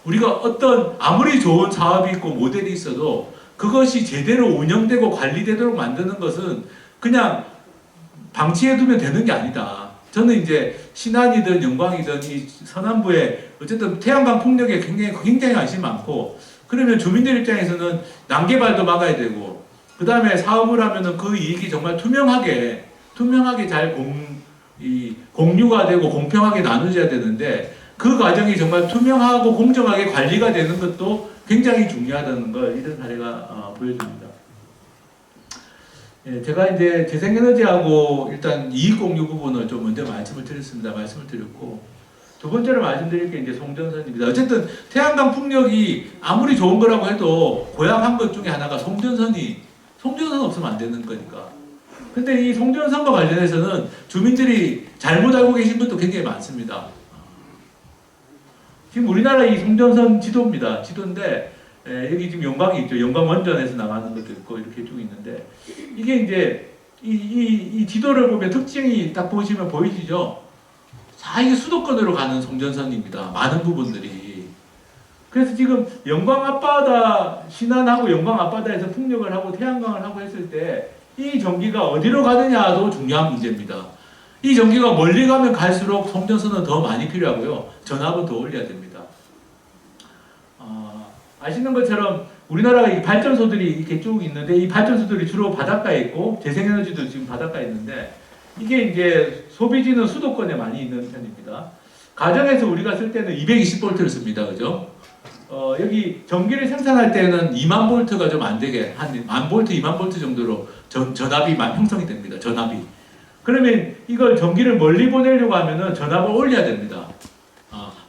우리가 어떤 아무리 좋은 사업이 있고 모델이 있어도 그것이 제대로 운영되고 관리되도록 만드는 것은 그냥 방치해두면 되는 게 아니다. 저는 이제 신안이든 영광이든 이 서남부에 어쨌든 태양광 폭력에 굉장히 관심이 많고 그러면 주민들 입장에서는 난개발도 막아야 되고 그 다음에 사업을 하면은 그 이익이 정말 투명하게 잘 공유가 되고 공평하게 나눠져야 되는데 그 과정이 정말 투명하고 공정하게 관리가 되는 것도 굉장히 중요하다는 걸 이런 사례가 보여줍니다. 제가 이제 재생에너지하고 일단 이익 공유 부분을 좀 먼저 말씀을 드렸고 두 번째로 말씀드릴 게 이제 송전선입니다. 어쨌든 태양광 풍력이 아무리 좋은 거라고 해도 고약한 것 중에 하나가 송전선 없으면 안 되는 거니까. 근데 이 송전선과 관련해서는 주민들이 잘못 알고 계신 것도 굉장히 많습니다. 지금 우리나라 이 송전선 지도입니다. 지도인데 여기 지금 영광이 있죠. 영광 원전에서 나가는 것도 있고 이렇게 쭉 있는데 이게 이제 이 지도를 보면 특징이 딱 보시면 보이시죠? 이게 수도권으로 가는 송전선입니다. 많은 부분들이. 그래서 지금 영광 앞바다 신안하고 영광 앞바다에서 풍력을 하고 태양광을 하고 했을 때 이 전기가 어디로 가느냐도 중요한 문제입니다. 이 전기가 멀리 가면 갈수록 송전선은 더 많이 필요하고요. 전압은 더 올려야 됩니다. 아시는 것처럼 우리나라가 이 발전소들이 이렇게 쭉 있는데 이 발전소들이 주로 바닷가에 있고 재생에너지도 지금 바닷가에 있는데 이게 이제 소비지는 수도권에 많이 있는 편입니다. 가정에서 우리가 쓸 때는 220V를 씁니다. 그죠? 여기 전기를 생산할 때는 2만 볼트가 좀 안 되게 한 1만 볼트, 2만 볼트 정도로 전압이 형성이 됩니다. 전압이. 그러면 이걸 전기를 멀리 보내려고 하면은 전압을 올려야 됩니다.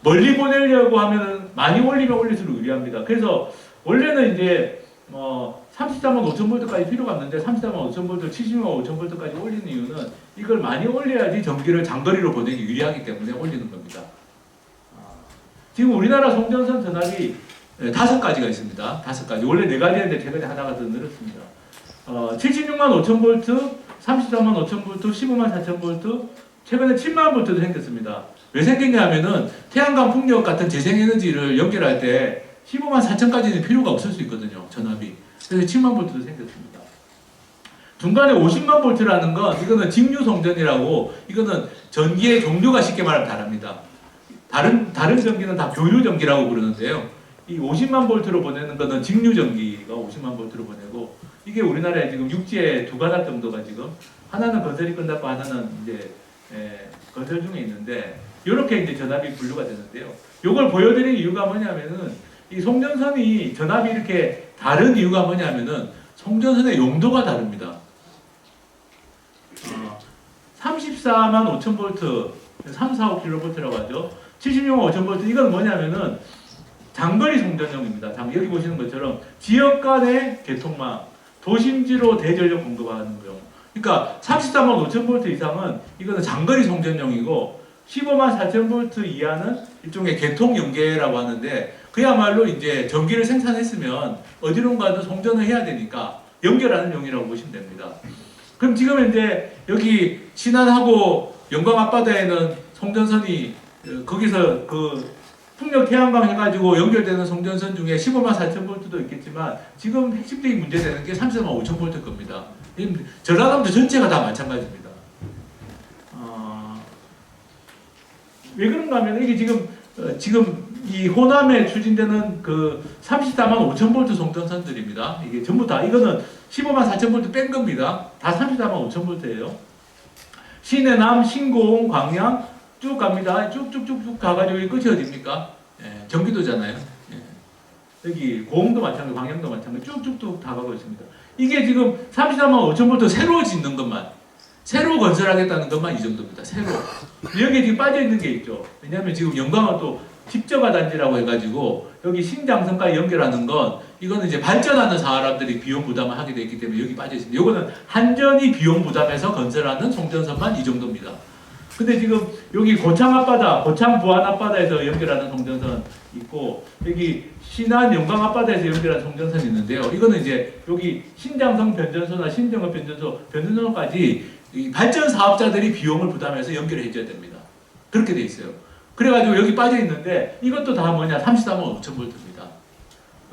멀리 보내려고 하면은 많이 올리면 올릴수록 유리합니다. 그래서 원래는 이제 34만 5천 볼트까지 필요가 없는데 34만 5천 볼트, 70만 5천 볼트까지 올리는 이유는 이걸 많이 올려야지 전기를 장거리로 보내기 유리하기 때문에 올리는 겁니다. 지금 우리나라 송전선 전압이 5가지가 있습니다. 5가지. 원래 4가지였는데 최근에 하나가 더 늘었습니다. 76만 5천 볼트, 34만 5천 볼트, 15만 4천 볼트, 최근에 7만 볼트도 생겼습니다. 왜 생겼냐 하면은 태양광 풍력 같은 재생에너지를 연결할 때 15만 4천까지는 필요가 없을 수 있거든요. 전압이. 그래서 7만 볼트도 생겼습니다. 중간에 50만 볼트라는 건 이거는 직류 송전이라고, 이거는 전기의 종류가 쉽게 말하면 다릅니다. 다른 전기는 다 교류 전기라고 부르는데요. 이 50만 볼트로 보내는 거는 직류 전기가 50만 볼트로 보내고, 이게 우리나라에 지금 육지에 두 가닥 정도가 지금, 하나는 건설이 끝났고 하나는 이제 건설 중에 있는데, 이렇게 이제 전압이 분류가 되는데요. 이걸 보여드릴 이유가 뭐냐면은 이 송전선이 전압이 이렇게 다른 이유가 뭐냐면은 송전선의 용도가 다릅니다. 34만 5천 볼트, 3, 4, 5 킬로볼트라고 하죠. 76만 5천 볼트, 이건 뭐냐면은 장거리 송전용입니다. 여기 보시는 것처럼 지역 간의 개통망, 도심지로 대전력 공급하는 용. 그러니까 34만 5천 볼트 이상은 이거는 장거리 송전용이고, 15만 4천 볼트 이하는 일종의 개통 연계라고 하는데, 그야말로 이제 전기를 생산했으면 어디론가도 송전을 해야 되니까 연결하는 용이라고 보시면 됩니다. 그럼 지금 이제 여기 신안하고 영광 앞바다에는 송전선이 거기서 그 풍력 태양광 해가지고 연결되는 송전선 중에 15만 4천 볼트도 있겠지만, 지금 핵심적인 문제되는 게 34만 5천 볼트 겁니다. 전라남도 전체가 다 마찬가지입니다. 왜 그런가 하면 이게 지금 이 호남에 추진되는 그 34만 5천 볼트 송전선들입니다. 이게 전부 다, 이거는 15만 4천 볼트 뺀 겁니다. 다 34만 5천 볼트예요. 신해남, 신공, 광양 쭉 갑니다. 쭉쭉쭉쭉 가가지고 이 끝이 어디입니까? 경기도잖아요. 여기 고흥도 마찬가지, 광양도 마찬가지, 쭉쭉쭉 다 가고 있습니다. 이게 지금 34만 5천 볼트 새로 짓는 것만, 새로 건설하겠다는 것만 이 정도입니다. 새로. 여기에 지금 빠져 있는 게 있죠. 왜냐하면 지금 영광은 또 집저가 단지라고 해가지고 여기 신장선까지 연결하는 건, 이거는 이제 발전하는 사람들이 비용 부담을 하게 되어 있기 때문에 여기 빠져 있습니다. 이거는 한전이 비용 부담해서 건설하는 송전선만 이 정도입니다. 근데 지금 여기 고창 앞바다, 고창 부안 앞바다에서 연결하는 송전선 있고, 여기 신안 영광 앞바다에서 연결하는 송전선이 있는데요. 이거는 이제 여기 신장성 변전소나 신정읍 변전소까지 이 발전 사업자들이 비용을 부담해서 연결을 해줘야 됩니다. 그렇게 돼 있어요. 그래가지고 여기 빠져 있는데, 이것도 다 뭐냐, 34만 5천 볼트입니다.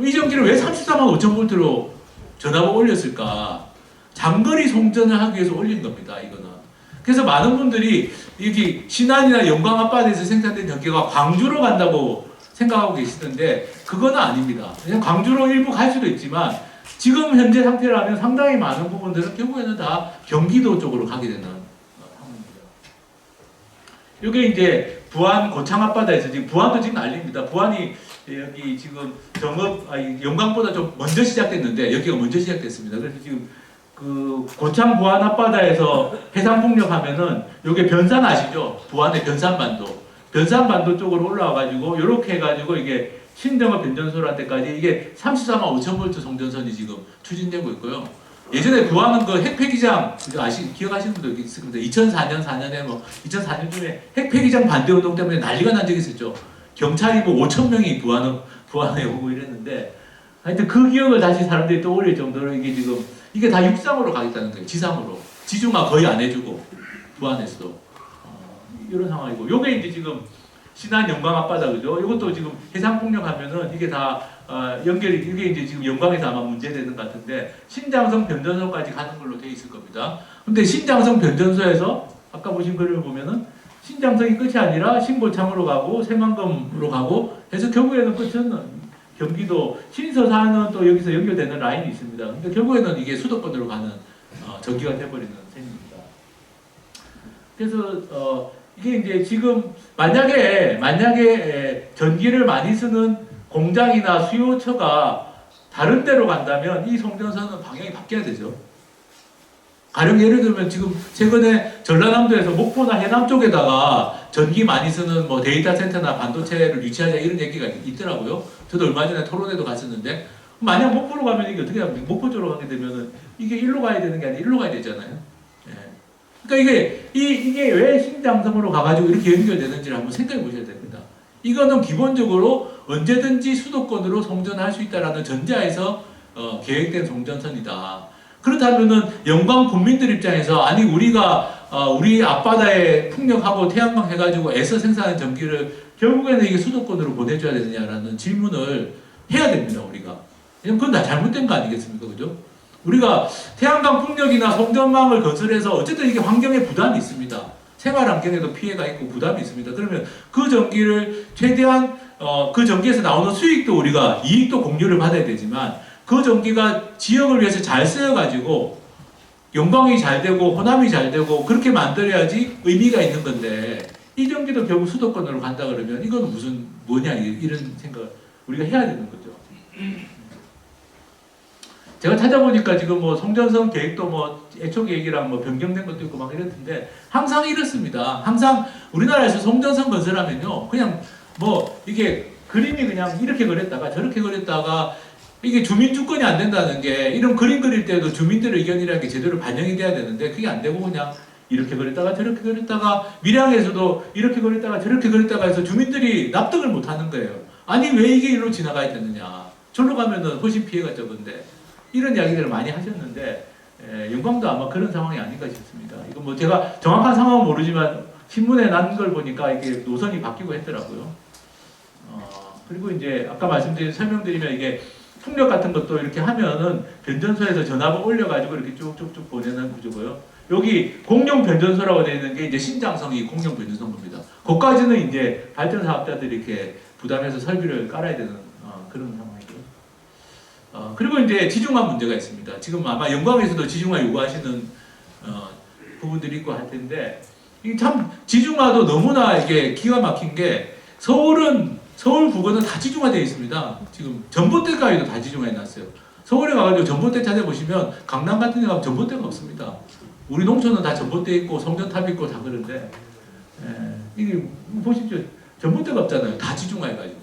이 전기를 왜 34만 5천 볼트로 전압을 올렸을까? 장거리 송전을 하기 위해서 올린 겁니다. 이거는. 그래서 많은 분들이 여기 신안이나 영광 앞바다에서 생산된 전기가 광주로 간다고 생각하고 계시던데, 그건 아닙니다. 그냥 광주로 일부 갈 수도 있지만, 지금 현재 상태라면 상당히 많은 부분들은 결국에는 다 경기도 쪽으로 가게 되는 상황입니다. 이게 이제 부안 고창 앞바다에서, 지금 부안도 지금 난립니다. 부안이 여기 지금 영광보다 좀 먼저 시작됐는데, 여기가 먼저 시작됐습니다. 그래서 지금 그 고창 부안 앞바다에서 해상 풍력하면은, 요게 변산 아시죠? 부안의 변산반도 쪽으로 올라와가지고 요렇게 해가지고 이게 신정읍 변전소라는 데까지 이게 34만 5천 볼트 송전선이 지금 추진되고 있고요. 예전에 부안은 그 핵폐기장, 기억하시는 분들 있을 겁니다. 2004년에 뭐 2004년쯤에 핵폐기장 반대 운동 때문에 난리가 난 적이 있었죠. 경찰이 뭐 5천 명이 부안에 오고 이랬는데, 하여튼 그 기억을 다시 사람들이 떠올릴 정도로 이게 다 육상으로 가겠다는 거예요. 지상으로. 지중화 거의 안 해주고, 부안에서도. 이런 상황이고, 요게 이제 지금 신안 영광 앞바다, 그죠? 이것도 지금 해상 풍력하면은 이게 다 연결이, 이게 이제 지금 영광에서 아마 문제되는 것 같은데, 신장성 변전소까지 가는 걸로 돼 있을 겁니다. 근데 신장성 변전소에서 아까 보신 글을 보면은 신장성이 끝이 아니라 신고창으로 가고 새만금으로 가고 해서 결국에는 끝은 경기도 신서사는 또 여기서 연결되는 라인이 있습니다. 근데 결국에는 이게 수도권으로 가는 전기가 돼버리는 셈입니다. 그래서 이게 이제 지금 만약에 전기를 많이 쓰는 공장이나 수요처가 다른 데로 간다면 이 송전선은 방향이 바뀌어야 되죠. 가령 예를 들면 지금 최근에 전라남도에서 목포나 해남 쪽에다가 전기 많이 쓰는 뭐 데이터 센터나 반도체를 유치하자 이런 얘기가 있더라고요. 저도 얼마 전에 토론회도 갔었는데, 만약 목포로 가면 이게 어떻게 합니까? 목포 쪽으로 가게 되면은 이게 일로 가야 되는 게 아니라 일로 가야 되잖아요. 그러니까 이게 왜 신장성으로 가가지고 이렇게 연결되는지를 한번 생각해 보셔야 됩니다. 이거는 기본적으로 언제든지 수도권으로 송전할 수 있다라는 전제하에서 계획된 송전선이다. 그렇다면은 영광 국민들 입장에서 아니 우리가 우리 앞바다에 풍력하고 태양광 해가지고 애써 생산한 전기를 결국에는 이게 수도권으로 보내줘야 되느냐라는 질문을 해야 됩니다 우리가. 왜냐면 그건 다 잘못된 거 아니겠습니까, 그죠? 우리가 태양광 풍력이나 송전망을 건설해서 어쨌든 이게 환경에 부담이 있습니다. 생활 환경에도 피해가 있고 부담이 있습니다. 그러면 그 전기를 최대한 그 전기에서 나오는 수익도 우리가 이익도 공유를 받아야 되지만 그 전기가 지역을 위해서 잘 쓰여가지고 영광이 잘 되고 호남이 잘 되고 그렇게 만들어야지 의미가 있는 건데 이 전기도 결국 수도권으로 간다 그러면 이건 무슨 뭐냐 이런 생각을 우리가 해야 되는 거죠. 제가 찾아보니까 지금 뭐 송전선 계획도 뭐 애초 계획이랑 뭐 변경된 것도 있고 막 이랬는데 항상 이렇습니다. 항상 우리나라에서 송전선 건설하면요 그냥 뭐 이게 그림이 그냥 이렇게 그렸다가 저렇게 그렸다가 이게 주민 주권이 안 된다는 게 이런 그림 그릴 때도 주민들의 의견이라는 게 제대로 반영이 돼야 되는데 그게 안 되고 그냥 이렇게 그렸다가 저렇게 그렸다가 밀양에서도 이렇게 그렸다가 저렇게 그렸다가 해서 주민들이 납득을 못 하는 거예요. 아니 왜 이게 이리로 지나가야 되느냐. 저로 가면은 훨씬 피해가 적은데 이런 이야기들을 많이 하셨는데 영광도 아마 그런 상황이 아닌가 싶습니다. 이거 뭐 제가 정확한 상황은 모르지만 신문에 난 걸 보니까 이게 노선이 바뀌고 했더라고요. 그리고 이제 아까 말씀드린 설명드리면 이게 풍력 같은 것도 이렇게 하면은 변전소에서 전압을 올려가지고 이렇게 쭉쭉쭉 보내는 구조고요. 여기 공용 변전소라고 되어 있는 게 이제 신장성이 공용 변전소인 겁니다. 거기까지는 이제 발전 사업자들이 이렇게 부담해서 설비를 깔아야 되는 그런 상황이고요. 그리고 이제 지중화 문제가 있습니다. 지금 아마 영광에서도 지중화 요구하시는 부분들이 있고 할 텐데 이 참 지중화도 너무나 이게 기가 막힌 게 서울 부근은 다 지중화되어 있습니다. 지금 전봇대까지도 다 지중화해 놨어요. 서울에 가가지고 전봇대 찾아보시면 강남 같은 데 가면 전봇대가 없습니다. 우리 농촌은 다 전봇대 있고 송전탑 있고 다 그런데 이게 보십시오. 전봇대가 없잖아요. 다 지중화해가지고.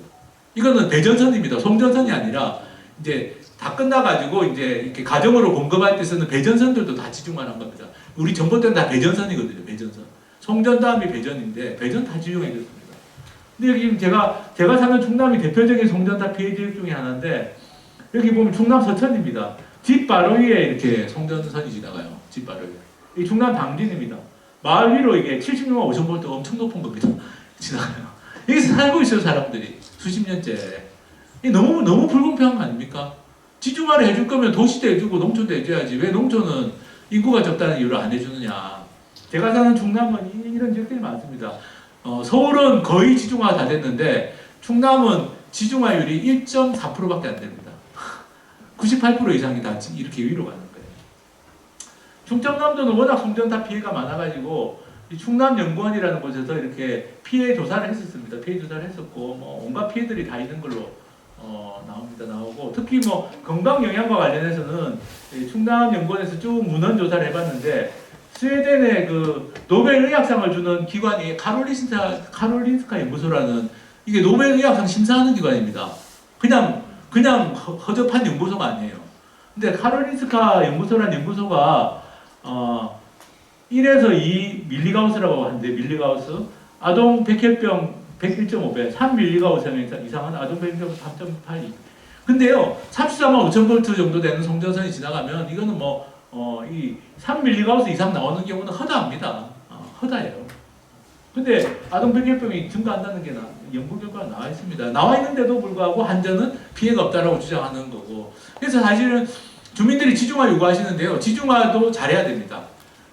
이거는 배전선입니다. 송전선이 아니라 이제 다 끝나가지고 이제 이렇게 가정으로 공급할 때 쓰는 배전선들도 다 지중화한 겁니다. 우리 전봇대는 다 배전선이거든요. 배전선. 송전 다음이 배전인데 배전 다 지중화해졌습니다. 근데 여기 제가 사는 충남이 대표적인 송전탑 피해 지역 중에 하나인데 여기 보면 충남 서천입니다. 집 바로 위에 이렇게 송전선이 지나가요. 집 바로 위에. 이 충남 당진입니다. 마을 위로 이게 76만 5천 볼트 엄청 높은 겁니다. 지나가요. 여기서 살고 있어요 사람들이 수십 년째. 이 너무 불공평한 거 아닙니까? 지중화를 해줄 거면 도시도 해주고 농촌도 해줘야지 왜 농촌은 인구가 적다는 이유로 안 해주느냐. 제가 사는 충남은 이런 지역들이 많습니다. 서울은 거의 지중화가 다 됐는데 충남은 지중화율이 1.4%밖에 안 됩니다. 98% 이상이 다 이렇게 위로 가는 거예요. 충청남도는 워낙 송전탑 피해가 많아가지고 이 충남연구원이라는 곳에서 이렇게 피해 조사를 했었습니다. 피해 조사를 했었고 뭐 온갖 피해들이 다 있는 걸로 나오고 특히 뭐 건강 영양과 관련해서는 충남연구원에서 쭉 문헌 조사를 해봤는데 스웨덴의 그 노벨 의학상을 주는 기관이 카롤린스카 연구소라는 이게 노벨 의학상 심사하는 기관입니다. 그냥 허접한 연구소가 아니에요. 근데 카롤린스카 연구소라는 연구소가 1에서 2 밀리가우스라고 하는데 밀리가우스 아동 백혈병 101.5배 3밀리가우스 이상은 아동 백혈병 3.82. 근데요 34만 5천 볼트 정도 되는 송전선이 지나가면 이거는 이 3밀리가우스 이상 나오는 경우는 허다합니다. 허다예요. 근데 아동 백혈병이 증가한다는 게 연구 결과가 나와 있습니다. 나와 있는데도 불구하고 한전은 피해가 없다라고 주장하는 거고. 그래서 사실은 주민들이 지중화 요구하시는데요. 지중화도 잘해야 됩니다.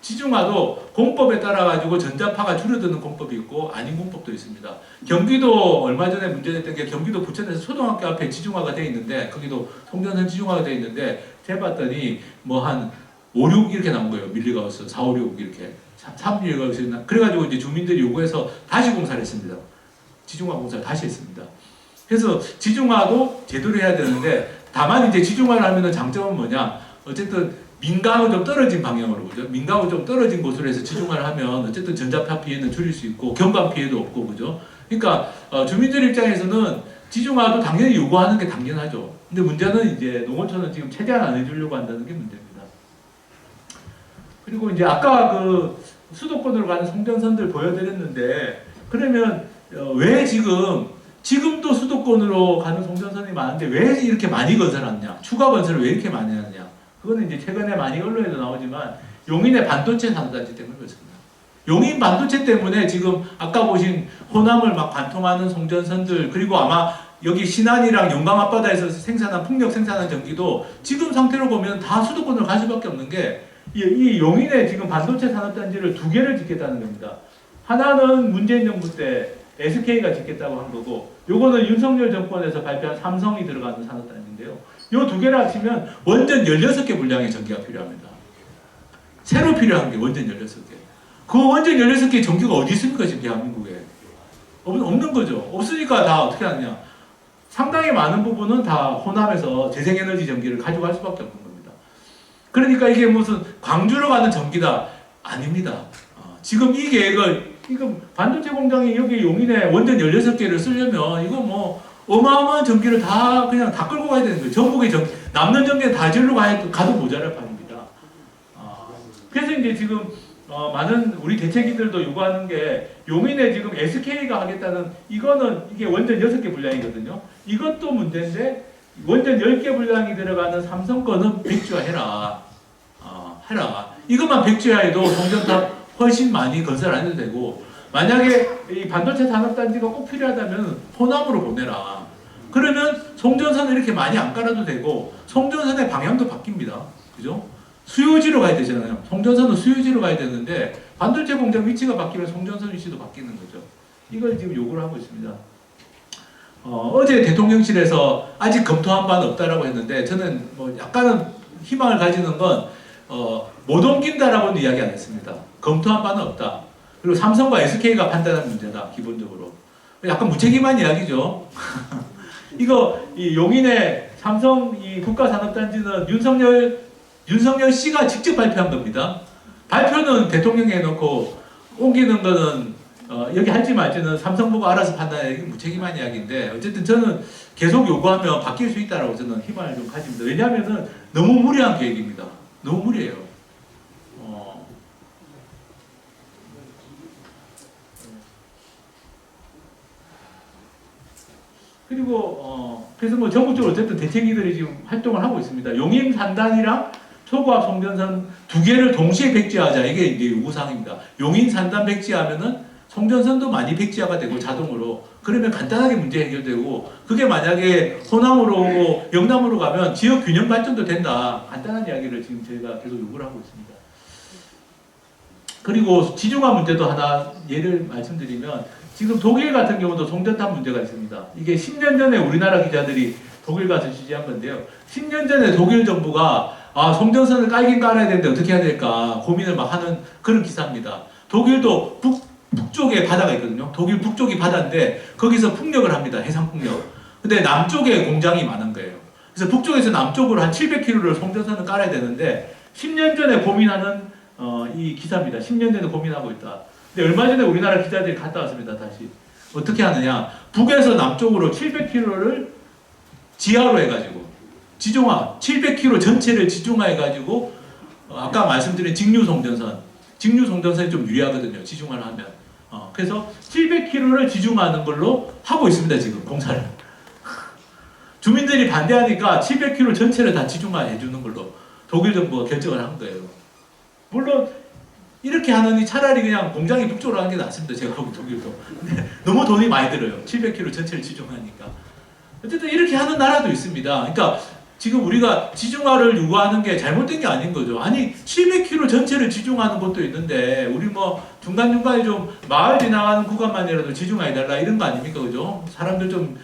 지중화도 공법에 따라 가지고 전자파가 줄어드는 공법이 있고 아닌 공법도 있습니다. 경기도 얼마 전에 문제됐던 게 경기도 부천에서 초등학교 앞에 지중화가 돼 있는데 거기도 송전선 지중화가 돼 있는데 재봤더니 뭐 한 5, 6 이렇게 나온 거예요. 밀리가우스 4, 5, 6 이렇게 3 밀리가우스 그래가지고 이제 주민들이 요구해서 다시 공사를 했습니다. 지중화 공사를 다시 했습니다. 그래서 지중화도 제대로 해야 되는데 다만 이제 지중화를 하면은 장점은 뭐냐? 어쨌든 민가하고 좀 떨어진 방향으로 그죠? 민가하고 좀 떨어진 곳으로 해서 지중화를 하면 어쨌든 전자파 피해는 줄일 수 있고 경관 피해도 없고 그죠? 그러니까 주민들 입장에서는 지중화도 당연히 요구하는 게 당연하죠. 근데 문제는 이제 농어촌은 지금 최대한 안 해주려고 한다는 게 문제입니다. 그리고 이제 아까 그 수도권으로 가는 송전선들 보여드렸는데 그러면 왜 지금도 수도권으로 가는 송전선이 많은데 왜 이렇게 많이 건설하느냐? 추가 건설을 왜 이렇게 많이 하느냐? 그거는 이제 최근에 많이 언론에도 나오지만 용인의 반도체 산업단지 때문에 그렇습니다. 용인 반도체 때문에 지금 아까 보신 호남을 막 관통하는 송전선들, 그리고 아마 여기 신안이랑 용강 앞바다에서 생산한 풍력 생산한 전기도 지금 상태로 보면 다 수도권으로 갈 수밖에 없는 게 이 용인에 지금 반도체 산업단지를 2개를 짓겠다는 겁니다. 하나는 문재인 정부 때 SK가 짓겠다고 한 거고, 요거는 윤석열 정권에서 발표한 삼성이 들어가는 산업단지인데요. 요 2개를 합치면 원전 16개 분량의 전기가 필요합니다. 새로 필요한 게 원전 16개. 그 원전 16개 전기가 어디 있습니까, 지금 대한민국에? 없는 거죠. 없으니까 다 어떻게 하느냐. 상당히 많은 부분은 다 호남에서 재생에너지 전기를 가져갈 수밖에 없는 겁니다. 그러니까 이게 무슨 광주로 가는 전기다. 아닙니다. 지금 이 계획을, 이거 반도체 공장이 여기 용인에 원전 16개를 쓰려면 이거 뭐 어마어마한 전기를 다 그냥 다 끌고 가야 되는 거예요. 전국의 남는 전기는 다 질러 가도 모자랄 판입니다. 그래서 이제 지금 많은 우리 대책위들도 요구하는 게 용인에 지금 SK가 하겠다는 이거는 이게 원전 6개 분량이거든요. 이것도 문제인데 원전 10개 분량이 들어가는 삼성 거는 백지화해라. 해라. 이것만 백지화해도 송전탑 훨씬 많이 건설 안 해도 되고, 만약에 이 반도체 산업단지가 꼭 필요하다면 호남으로 보내라. 그러면 송전선을 이렇게 많이 안 깔아도 되고 송전선의 방향도 바뀝니다. 그죠? 수요지로 가야 되잖아요. 송전선은 수요지로 가야 되는데 반도체 공장 위치가 바뀌면 송전선 위치도 바뀌는 거죠. 이걸 지금 요구를 하고 있습니다. 어제 대통령실에서 아직 검토한 바는 없다라고 했는데, 저는 뭐 약간은 희망을 가지는 건 못 옮긴다라고는 이야기 안 했습니다. 검토한 바는 없다. 그리고 삼성과 SK가 판단한 문제다, 기본적으로. 약간 무책임한 이야기죠. 이거 이 용인의 삼성 이 국가산업단지는 윤석열 씨가 직접 발표한 겁니다. 발표는 대통령이 해놓고 옮기는 거는 여기 할지 말지는 삼성 보고 알아서 판단해. 이게 무책임한 이야기인데, 어쨌든 저는 계속 요구하면 바뀔 수 있다라고 저는 희망을 좀 가집니다. 왜냐하면은 너무 무리한 계획입니다. 너무 무리해요. 그리고 그래서 뭐 전국적으로 어쨌든 대책위들이 지금 활동을 하고 있습니다. 용인 산단이랑 초고압 송전선 2개를 동시에 백지화하자, 이게 이제 요구사항입니다. 용인 산단 백지화하면은 송전선도 많이 백지화가 되고 자동으로, 그러면 간단하게 문제 해결되고, 그게 만약에 호남으로 오고 영남으로 가면 지역 균형 발전도 된다. 간단한 이야기를 지금 저희가 계속 요구를 하고 있습니다. 그리고 지중화 문제도 하나 예를 말씀드리면, 지금 독일 같은 경우도 송전탑 문제가 있습니다. 이게 10년 전에 우리나라 기자들이 독일 가서 취재한 건데요. 10년 전에 독일 정부가 송전선을 깔긴 깔아야 되는데 어떻게 해야 될까 고민을 막 하는 그런 기사입니다. 독일도 북쪽에 바다가 있거든요. 독일 북쪽이 바다인데 거기서 풍력을 합니다. 해상풍력. 근데 남쪽에 공장이 많은 거예요. 그래서 북쪽에서 남쪽으로 한 700km를 송전선을 깔아야 되는데 10년 전에 고민하는 이 기사입니다. 10년 전에 고민하고 있다. 근데 얼마 전에 우리나라 기자들이 갔다 왔습니다. 다시. 어떻게 하느냐. 북에서 남쪽으로 700km를 지하로 해가지고 지중화 700km 전체를 지중화해가지고 아까 말씀드린 직류송전선이 좀 유리하거든요. 지중화를 하면. 그래서 700km를 지중화하는 걸로 하고 있습니다. 지금 공사를. 주민들이 반대하니까 700km 전체를 다 지중화해주는 걸로 독일 정부가 결정을 한 거예요. 물론 이렇게 하느니 차라리 그냥 공장이 북쪽으로 하는 게 낫습니다. 제가 보기 독일도. 근데 너무 돈이 많이 들어요. 700km 전체를 지중화하니까. 어쨌든 이렇게 하는 나라도 있습니다. 그러니까 지금 우리가 지중화를 요구하는 게 잘못된 게 아닌 거죠. 아니 700km 전체를 지중화하는 것도 있는데 우리 뭐 중간중간에 좀 마을 지나가는 구간만이라도 지중화해달라 이런 거 아닙니까? 그죠? 사람들 좀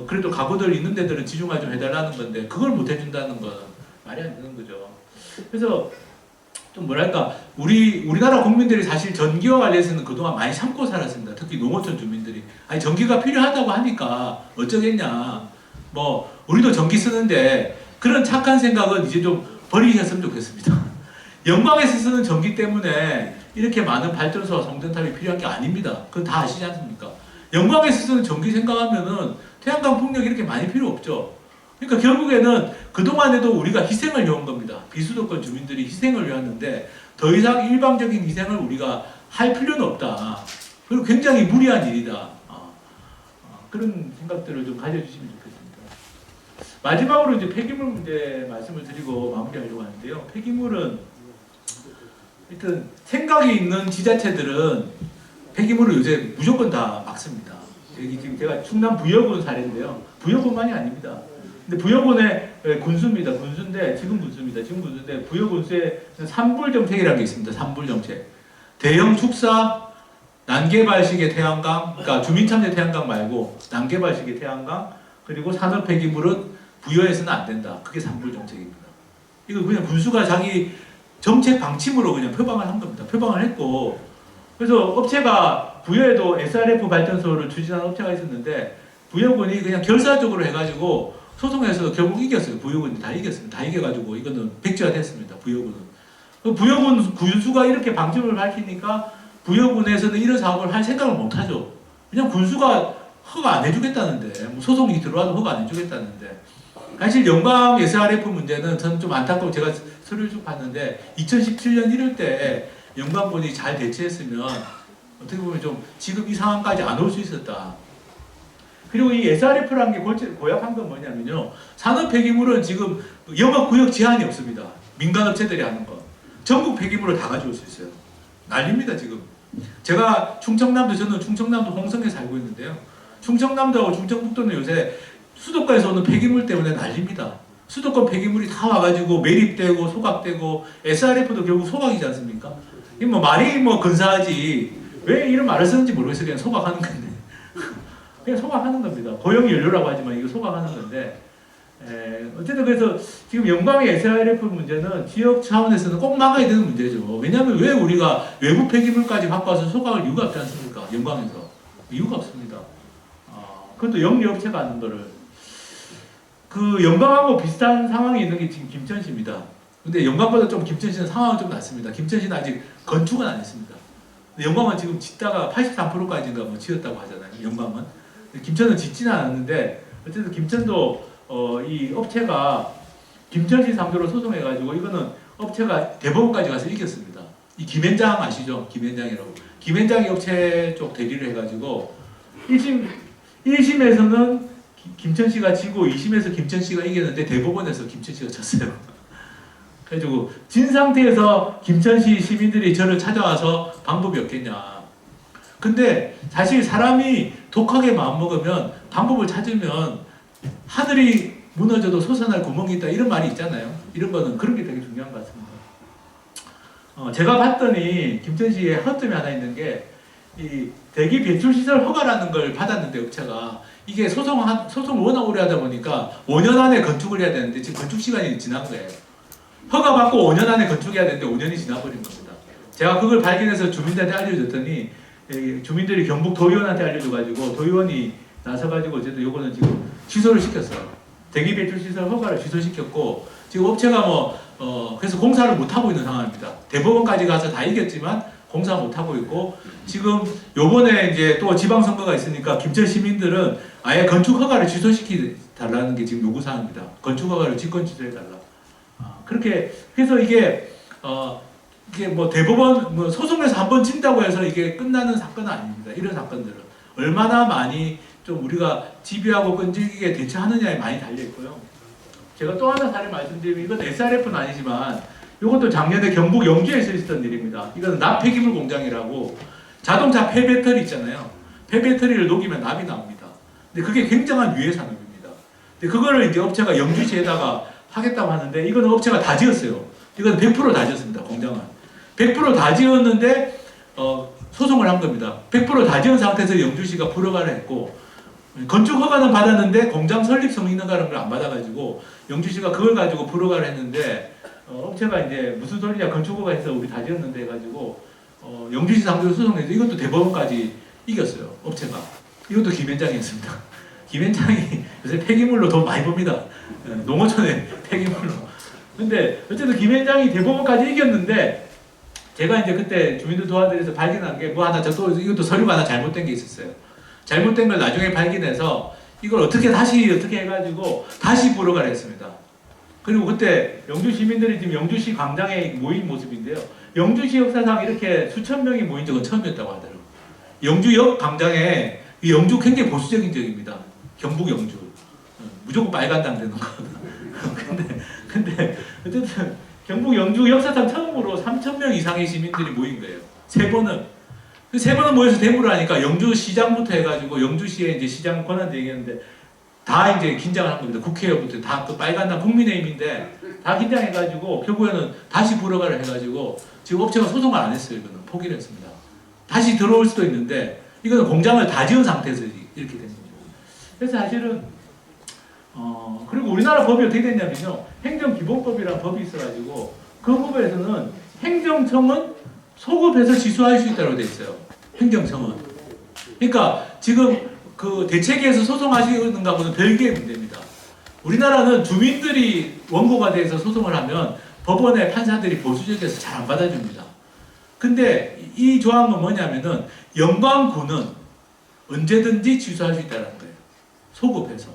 그래도 가구들 있는 데들은 지중화 좀 해달라는 건데 그걸 못 해준다는 건 말이 안 되는 거죠. 그래서 좀 뭐랄까 우리나라 국민들이 사실 전기와 관련해서는 그동안 많이 참고 살았습니다. 특히 농어촌 주민들이 아니 전기가 필요하다고 하니까 어쩌겠냐. 뭐 우리도 전기 쓰는데 그런 착한 생각은 이제 좀 버리셨으면 좋겠습니다. 영광에서 쓰는 전기 때문에 이렇게 많은 발전소와 송전탑이 필요한 게 아닙니다. 그건 다 아시지 않습니까? 영광에서 쓰는 전기 생각하면은 태양광 풍력이 이렇게 많이 필요 없죠. 그러니까 결국에는 그동안에도 우리가 희생을 해온 겁니다. 비수도권 주민들이 희생을 해왔는데 더 이상 일방적인 희생을 우리가 할 필요는 없다. 그리고 굉장히 무리한 일이다. 그런 생각들을 좀 가져주시면 좋겠습니다. 마지막으로 이제 폐기물 문제 말씀을 드리고 마무리하려고 하는데요. 폐기물은 일단 생각이 있는 지자체들은 폐기물을 요새 무조건 다 막습니다. 여기 지금 제가 충남 부여군 사례인데요. 부여군만이 아닙니다. 근데 부여군의 군수입니다. 군수인데 지금 군수입니다. 지금 군수인데 부여 군수의 산불 정책이라는 게 있습니다. 산불 정책. 대형 축사, 난개발식의 태양광, 그러니까 주민참여 태양광 말고 난개발식의 태양광, 그리고 산업 폐기물은 부여해서는 안 된다. 그게 산불 정책입니다. 이거 그냥 군수가 자기 정책 방침으로 그냥 표방을 한 겁니다. 표방을 했고, 그래서 업체가 부여에도 SRF 발전소를 추진하는 업체가 있었는데 부여군이 그냥 결사적으로 해가지고 소송에서 결국 이겼어요. 부여군이 다 이겼습니다. 다 이겨가지고 이거는 백지화 됐습니다. 부여군은. 부여군 군수가 이렇게 방침을 밝히니까 부여군에서는 이런 사업을 할 생각을 못하죠. 그냥 군수가 허가 안 해주겠다는데, 뭐 소송이 들어와도 허가 안 해주겠다는데. 사실 영광 SRF 문제는 저는 좀 안타까워. 제가 서류를 쭉 봤는데 2017년 1월 때 영광군이 잘 대처했으면 어떻게 보면 좀 지금 이 상황까지 안 올 수 있었다. 그리고 이 SRF라는 게 고약한 건 뭐냐면요. 산업 폐기물은 지금 영업구역 제한이 없습니다. 민간업체들이 하는 거. 전국 폐기물을 다 가져올 수 있어요. 난립니다, 지금. 제가 저는 충청남도 홍성에 살고 있는데요. 충청남도하고 충청북도는 요새 수도권에서 오는 폐기물 때문에 난립니다. 수도권 폐기물이 다 와가지고 매립되고 소각되고 SRF도 결국 소각이지 않습니까? 이 뭐 말이 뭐 근사하지 왜 이런 말을 쓰는지 모르겠어요. 그냥 소각하는 건데. 그냥 소각하는 겁니다. 고용연료라고 하지만 이거 소각하는 건데. 어쨌든 그래서 지금 영광의 SRF 문제는 지역 차원에서는 꼭 막아야 되는 문제죠. 왜냐하면 왜 우리가 외부 폐기물까지 갖고 와서 소각할 이유가 없지 않습니까? 영광에서. 이유가 없습니다. 그것도 영리업체가 하는 거를. 그 영광하고 비슷한 상황이 있는 게 지금 김천시입니다. 근데 영광보다 좀 김천시는 상황은 좀 낫습니다. 김천시는 아직 건축은 안 했습니다. 근데 영광은 지금 짓다가 83%까지인가 뭐 지었다고 하잖아요. 영광은. 김천은 짓지는 않았는데 어쨌든 김천도 이 업체가 김천시 상대로 소송해가지고 이거는 업체가 대법원까지 가서 이겼습니다. 이 김현장 아시죠? 김현장이라고. 김현장이 업체 쪽 대리를 해가지고 1심에서는 김천시가 지고 2심에서 김천시가 이겼는데 대법원에서 김천시가 졌어요. 그래가지고 진 상태에서 김천시 시민들이 저를 찾아와서 방법이 없겠냐. 근데 사실 사람이 독하게 마음먹으면 방법을 찾으면 하늘이 무너져도 솟아날 구멍이 있다 이런 말이 있잖아요. 이런 거는 그런 게 되게 중요한 것 같습니다. 제가 봤더니 김천시에 허점이 하나 있는 게 이 대기 배출시설 허가라는 걸 받았는데 업체가 이게 소송을 워낙 오래 하다 보니까 5년 안에 건축을 해야 되는데 지금 건축 시간이 지난 거예요. 허가 받고 5년 안에 건축해야 되는데 5년이 지나버린 겁니다. 제가 그걸 발견해서 주민들한테 알려줬더니 주민들이 경북 도의원한테 알려줘가지고 도의원이 나서가지고 어쨌든 요거는 지금 취소를 시켰어요. 대기 배출시설 허가를 취소시켰고 지금 업체가 그래서 공사를 못하고 있는 상황입니다. 대법원까지 가서 다 이겼지만 공사 못하고 있고 지금 요번에 이제 또 지방선거가 있으니까 김천 시민들은 아예 건축 허가를 취소시키달라는 게 지금 요구사항입니다. 건축 허가를 직권 취소해달라. 그렇게 해서 이게 뭐 대법원 소송에서 한번 진다고 해서 이게 끝나는 사건은 아닙니다. 이런 사건들은 얼마나 많이 좀 우리가 집요하고 끈질기게 대처하느냐에 많이 달려 있고요. 제가 또 하나 사례 말씀드리면 이건 SRF는 아니지만 이것도 작년에 경북 영주에서 있었던 일입니다. 이건 납폐기물 공장이라고 자동차 폐배터리 있잖아요. 폐배터리를 녹이면 납이 나옵니다. 근데 그게 굉장한 유해 산업입니다. 근데 그거를 이제 업체가 영주시에다가 하겠다고 하는데 이거는 업체가 다 지었어요. 이건 100%다 지었습니다. 공장은 100%다 지었는데 소송을 한 겁니다. 100%다 지은 상태에서 영주시가 불허가를 했고 건축 허가는 받았는데 공장 설립 성인허가라는 걸 안 받아가지고 영주시가 그걸 가지고 불허가를 했는데 업체가 이제 무슨 소리냐 건축 허가 해서 우리 다 지었는데 해가지고 영주시 상대로 소송해서 이것도 대법원까지 이겼어요. 업체가. 이것도 김현장이었습니다. 김현장이 요새 폐기물로 돈 많이 법니다. 농어촌에 폐기물로. 근데 어쨌든 김현장이 대법원까지 이겼는데 제가 이제 그때 주민들 도와드려서 발견한 게 뭐 하나 이것도 서류가 하나 잘못된 게 있었어요. 잘못된 걸 나중에 발견해서 이걸 어떻게 해가지고 다시 불허가를 했습니다. 그리고 그때 영주 시민들이 지금 영주시 광장에 모인 모습인데요. 영주시 역사상 이렇게 수천 명이 모인 적은 처음이었다고 하더라고요. 영주역 광장에 이 영주 굉장히 보수적인 지역입니다. 경북 영주. 무조건 빨간당 되는 거거든. 근데 어쨌든 경북 영주 역사상 처음으로 3,000명 이상의 시민들이 모인 거예요. 세 번은 모여서 대구를 하니까 영주시장부터 해가지고 영주시에 이제 시장 권한대행했는데 다 이제 긴장을 한 겁니다. 국회의원부터 다 그 빨간당 국민의힘인데 다 긴장해가지고 결국에는 다시 불허가를 해가지고 지금 업체가 소송을 안 했어요. 이거는 포기를 했습니다. 다시 들어올 수도 있는데 이거는 공장을 다 지은 상태에서 이렇게 된 거죠. 그래서 사실은 그리고 우리나라 법이 어떻게 됐냐면요. 행정기본법이라는 법이 있어가지고 그 법에서는 행정청은 소급해서 지수할 수 있다고 돼 있어요. 행정청은. 그러니까 지금 그 대체계에서 소송하시는 거하고는 별개의 문제입니다. 우리나라는 주민들이 원고가 돼서 소송을 하면 법원의 판사들이 보수적이어서 잘 안 받아줍니다. 근데 이 조항은 뭐냐면은 영광군은 언제든지 취소할 수 있다는 거예요. 소급해서.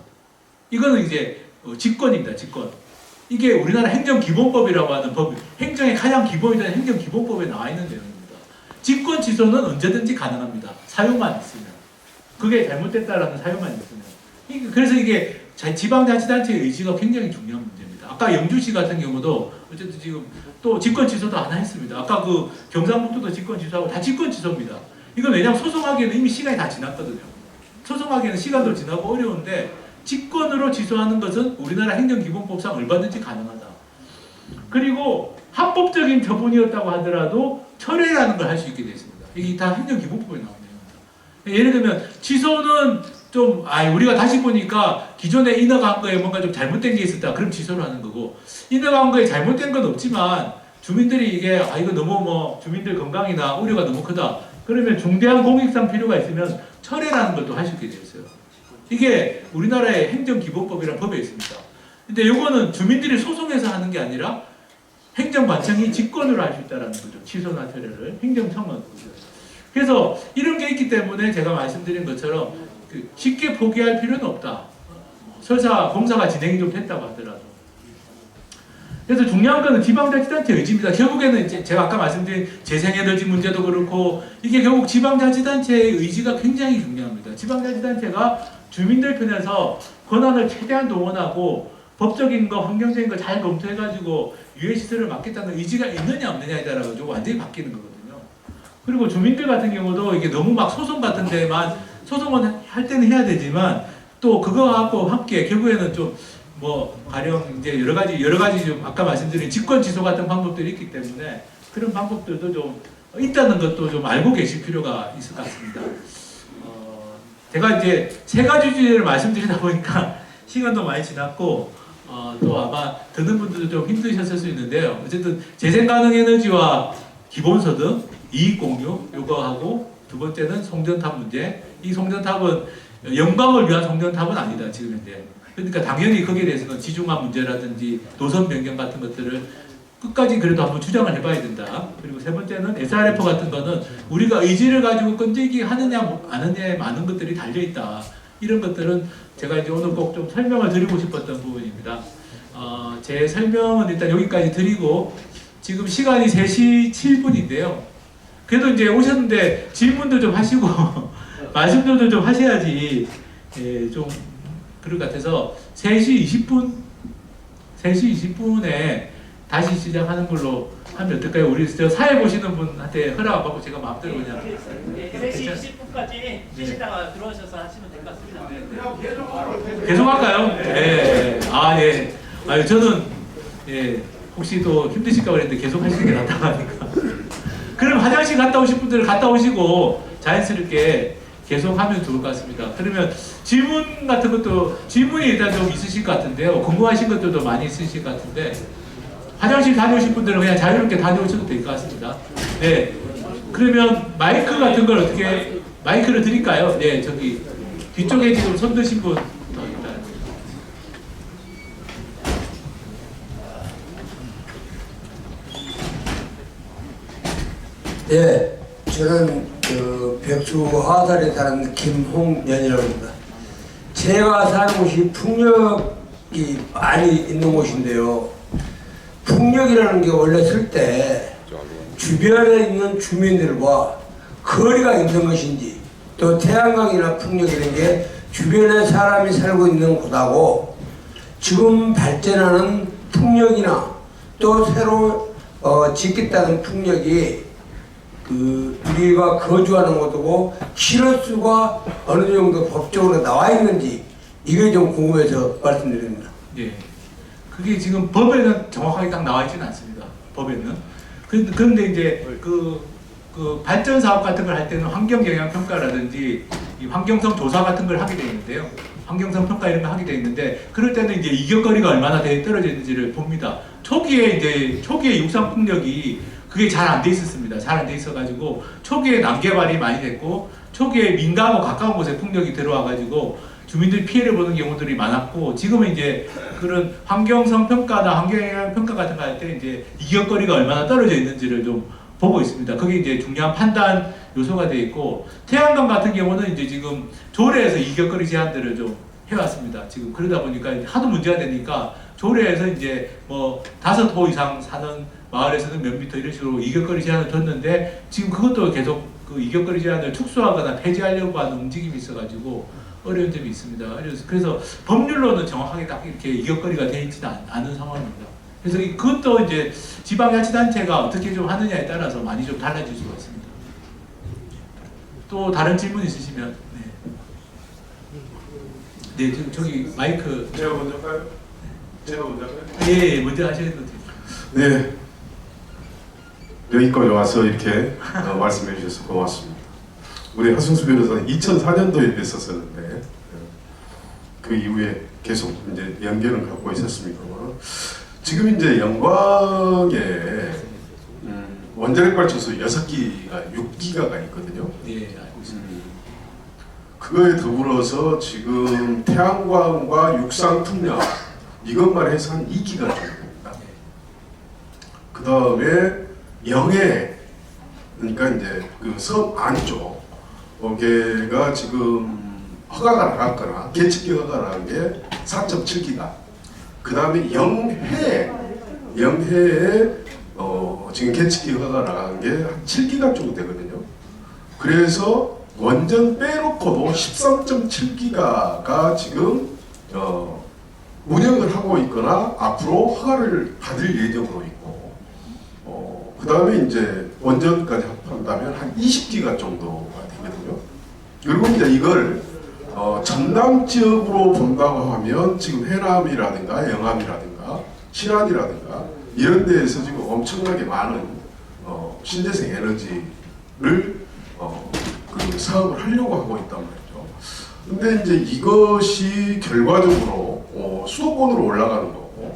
이거는 이제 직권입니다. 직권. 이게 우리나라 행정기본법이라고 하는 법, 행정의 가장 기본이 되는 행정기본법에 나와 있는 내용입니다. 직권 취소는 언제든지 가능합니다. 사유만 있으면. 그게 잘못됐다라는 사유만 있으면. 그래서 이게 지방자치단체의 의지가 굉장히 중요한 문제입니다. 아까 영주시 같은 경우도 어쨌든 지금 또 직권 취소도 하나 했습니다. 아까 그 경상북도도 직권 취소하고 다 직권 취소입니다. 이건 왜냐하면 소송하기에는 이미 시간이 다 지났거든요. 소송하기에는 시간도 지나고 어려운데 직권으로 취소하는 것은 우리나라 행정기본법상 얼마든지 가능하다. 그리고 합법적인 처분이었다고 하더라도 철회라는 걸 할 수 있게 되어 있습니다. 이게 다 행정기본법에 나온 내용입니다. 예를 들면 취소는 좀 우리가 다시 보니까 기존에 인허가 한 거에 뭔가 좀 잘못된 게 있었다. 그럼 취소를 하는 거고 인허가 한 거에 잘못된 건 없지만 주민들이 이게 이거 너무 뭐 주민들 건강이나 우려가 너무 크다. 그러면 중대한 공익상 필요가 있으면 철회라는 것도 할 수 있게 되어 있어요. 이게 우리나라의 행정기본법이라는 법에 있습니다. 근데 이거는 주민들이 소송해서 하는 게 아니라 행정관청이 직권으로 할 수 있다는 거죠. 취소나 철회를. 행정청은. 그래서 이런 게 있기 때문에 제가 말씀드린 것처럼 쉽게 포기할 필요는 없다. 설사 공사가 진행이 좀 됐다고 하더라도. 그래서 중요한 거는 지방자치단체 의지입니다. 결국에는 이제 제가 아까 말씀드린 재생에너지 문제도 그렇고 이게 결국 지방자치단체의 의지가 굉장히 중요합니다. 지방자치단체가 주민들 편에서 권한을 최대한 동원하고 법적인 거, 환경적인 거 잘 검토해가지고 유해시설을 맡겠다는 의지가 있느냐 없느냐에 따라 가지고 완전히 바뀌는 거거든요. 그리고 주민들 같은 경우도 이게 너무 막 소송 같은 데만 소송은 할 때는 해야 되지만 또 그거하고 함께 결국에는 좀 뭐 가령 이제 여러 가지 좀 아까 말씀드린 직권 취소 같은 방법들이 있기 때문에 그런 방법들도 좀 있다는 것도 좀 알고 계실 필요가 있을 것 같습니다. 제가 이제 세 가지 주제를 말씀드리다 보니까 시간도 많이 지났고 또 아마 듣는 분들도 좀 힘드셨을 수 있는데요. 어쨌든 재생 가능 에너지와 기본소득, 이익 공유 요거 하고 두 번째는 송전탑 문제. 이 송전탑은 영광을 위한 송전탑은 아니다 지금 현재. 그러니까 당연히 거기에 대해서는 지중화 문제라든지 노선 변경 같은 것들을 끝까지 그래도 한번 주장을 해봐야 된다. 그리고 세 번째는 SRF 같은 거는 우리가 의지를 가지고 끈질기 하느냐 안 하느냐에 많은 것들이 달려있다. 이런 것들은 제가 이제 오늘 꼭 좀 설명을 드리고 싶었던 부분입니다. 제 설명은 일단 여기까지 드리고 지금 시간이 3시 7분인데요. 그래도 이제 오셨는데 질문도 좀 하시고 말씀도 좀 하셔야지 좀 그럴 것 같아서 3시 20분에 다시 시작하는 걸로 하면 어떨까요? 우리 저 사회 보시는 분한테 허락 받고 제가 마음대로 그냥 3시 20분까지 쉬시다가 들어오셔서 하시면 될 것 같습니다. 계속 할까요? 네. 예. 저는 혹시 또 힘드실까 그랬는데 계속 하시는 게 낫다고 하니까. 그럼 화장실 갔다 오신 분들 갔다 오시고 자연스럽게 계속 하면 좋을 것 같습니다. 그러면 질문 같은 것도 질문이 일단 좀 있으실 것 같은데요. 궁금하신 것들도 많이 있으실 것 같은데 화장실 다녀오신 분들은 그냥 자유롭게 다녀오셔도 될 것 같습니다. 네. 그러면 마이크 같은 걸 어떻게 마이크를 드릴까요? 네, 저기 뒤쪽에 지금 손 드신 분. 예, 저는 그 백수 화살에 사는 김홍연이라고 합니다. 제가 사는 곳이 풍력이 많이 있는 곳인데요. 풍력이라는 게 원래 쓸 때 주변에 있는 주민들과 거리가 있는 것인지 또 태양광이나 풍력이라는 게 주변에 사람이 살고 있는 곳하고 지금 발전하는 풍력이나 또 새로 짓겠다는 풍력이 우리가 거주하는 곳이고 키로수가 어느 정도 법적으로 나와 있는지 이게 좀 궁금해서 말씀드립니다. 예. 그게 지금 법에는 정확하게 딱 나와 있지는 않습니다. 법에는. 그런데 이제 그 발전 사업 같은 걸 할 때는 환경 영향 평가라든지 이 환경성 조사 같은 걸 하게 돼 있는데요. 환경성 평가 이런 거 하게 돼 있는데 그럴 때는 이제 이격거리가 얼마나 떨어져 있는지를 봅니다. 초기에 육상 풍력이 그게 잘 안 돼 있었습니다. 잘 안 돼 있어가지고 초기에 남개발이 많이 됐고 초기에 민가하고 가까운 곳에 풍력이 들어와가지고 주민들이 피해를 보는 경우들이 많았고 지금은 이제 그런 환경성 평가나 환경영향 평가 같은 거 할 때 이제 이격거리가 얼마나 떨어져 있는지를 좀 보고 있습니다. 그게 이제 중요한 판단 요소가 돼 있고 태양광 같은 경우는 이제 지금 조례에서 이격거리 제한들을 좀 해왔습니다. 지금 그러다 보니까 하도 문제가 되니까 조례에서 이제 뭐 5호 이상 사는 마을에서는 몇 미터 이런 식으로 이격거리 제한을 뒀는데 지금 그것도 계속 그 이격거리 제한을 축소하거나 폐지하려고 하는 움직임이 있어가지고 어려운 점이 있습니다. 그래서 법률로는 정확하게 딱 이렇게 이격거리가 되어 있지는 않은 상황입니다. 그래서 그것도 이제 지방자치단체가 어떻게 좀 하느냐에 따라서 많이 좀 달라질 수가 있습니다. 또 다른 질문 있으시면 네, 지금 저기 마이크 제가 먼저 할까요? 제가 먼저 할까요? 예, 먼저 하셔야 돼요. 네. 여기까지 와서 이렇게 말씀해 주셔서 고맙습니다. 우리 하승수 변호사는 2004년도에 뵀었었는데 그 이후에 계속 이제 연결을 갖고 있었습니다만 지금 이제 영광에 원자력 발전소 6기가 6기가가 있거든요. 예, 알고 있습니다. 그거에 더불어서 지금 태양광과 육상 풍력 이것만 해서 한 2기가 정도 됩니다. 그 다음에 영해 그러니까 이제 그 섬 안쪽 거기가 지금 허가가 나갔거나 개측기 허가가 나간 게 4.7기가 그 다음에 영해에 지금 개측기 허가가 나간 게 한 7기가 정도 되거든요. 그래서 원전 빼놓고도 13.7기가가 지금 운영을 하고 있거나 앞으로 허가를 받을 예정으로 있고 그 다음에 이제 원전까지 합한다면 한 20기가 정도가 되거든요. 그리고 이제 이걸 전남 지역으로 본다고 하면 지금 해남이라든가 영암이라든가 신안이라든가 이런 데에서 지금 엄청나게 많은 신재생 에너지를 그 사업을 하려고 하고 있단 말이죠. 근데 이제 이것이 결과적으로 수도권으로 올라가는 거고,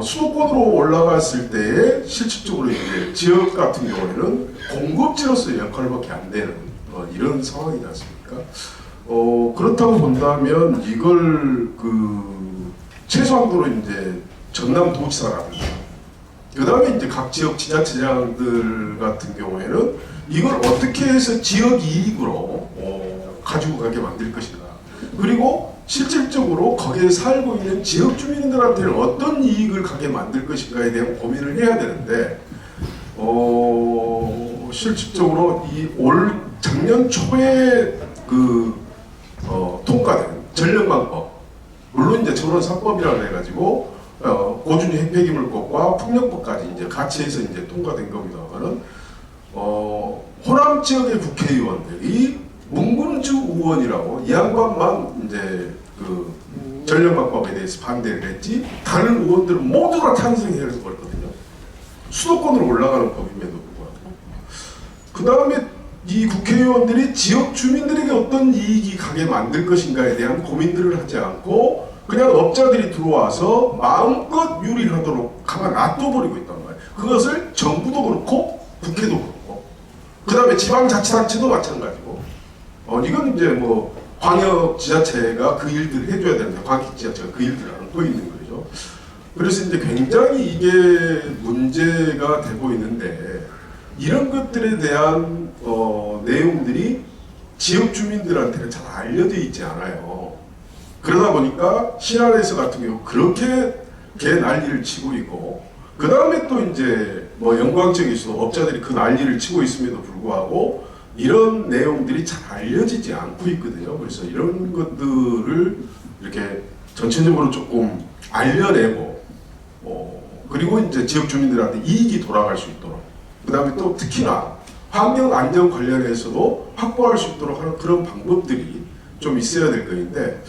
수도권으로 올라갔을 때에 실질적으로 이제 지역 같은 경우에는 공급지로서의 역할밖에 안 되는 이런 상황이지 않습니까? 그렇다고 본다면 이걸 최소한도로 이제 전남도지사라든가 그 다음에 이제 각 지역 지자체장들 같은 경우에는 이걸 어떻게 해서 지역 이익으로 가지고 가게 만들 것인가. 그리고 실질적으로 거기에 살고 있는 지역 주민들한테는 어떤 이익을 가게 만들 것인가에 대한 고민을 해야 되는데 실질적으로 작년 초에 통과된 전력방법 물론 이제 전원3법이라고 해가지고 고준위 핵폐기물법과 풍력법까지 이제 같이 해서 이제 통과된 겁니다만은 호남 지역의 국회의원들이 문근주 의원이라고 이 양반만 이제 전력방법에 대해서 반대를 했지 다른 의원들은 모두 다 찬성해서 버렸거든요. 수도권으로 올라가는 법임에도 불구하고. 그 다음에 이 국회의원들이 지역 주민들에게 어떤 이익이 가게 만들 것인가에 대한 고민들을 하지 않고 그냥 업자들이 들어와서 마음껏 유리를 하도록 가만 놔둬버리고 있단 말이에요. 그것을 정부도 그렇고 국회도 그렇고 그 다음에 지방자치단체도 마찬가지고 이건 이제 뭐 광역지자체가 그 일들을 해줘야 되는데 광역지자체가 그 일들을 안고 있는 거죠. 그래서 이제 굉장히 이게 문제가 되고 있는데 이런 것들에 대한 내용들이 지역 주민들한테는 잘 알려져 있지 않아요. 그러다 보니까 신안에서 같은 경우 그렇게 개 난리를 치고 있고 그 다음에 또 이제 뭐 영광 지역에서도 업자들이 그 난리를 치고 있음에도 불구하고 이런 내용들이 잘 알려지지 않고 있거든요. 그래서 이런 것들을 이렇게 전체적으로 조금 알려내고 그리고 이제 지역 주민들한테 이익이 돌아갈 수 있도록 그다음에 또 특히나 환경 안전 관련해서도 확보할 수 있도록 하는 그런 방법들이 좀 있어야 될 것인데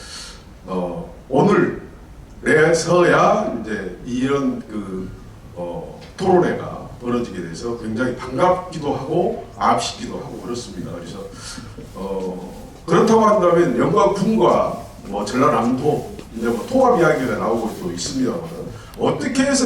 오늘에서야 이제 이런 토론회가 벌어지게 돼서 굉장히 반갑기도 하고 아쉽기도 하고 그렇습니다. 그래서 그렇다고 한다면 영광군과 전라남도 이제 통합 이야기가 나오고 또 있습니다만 어떻게 해서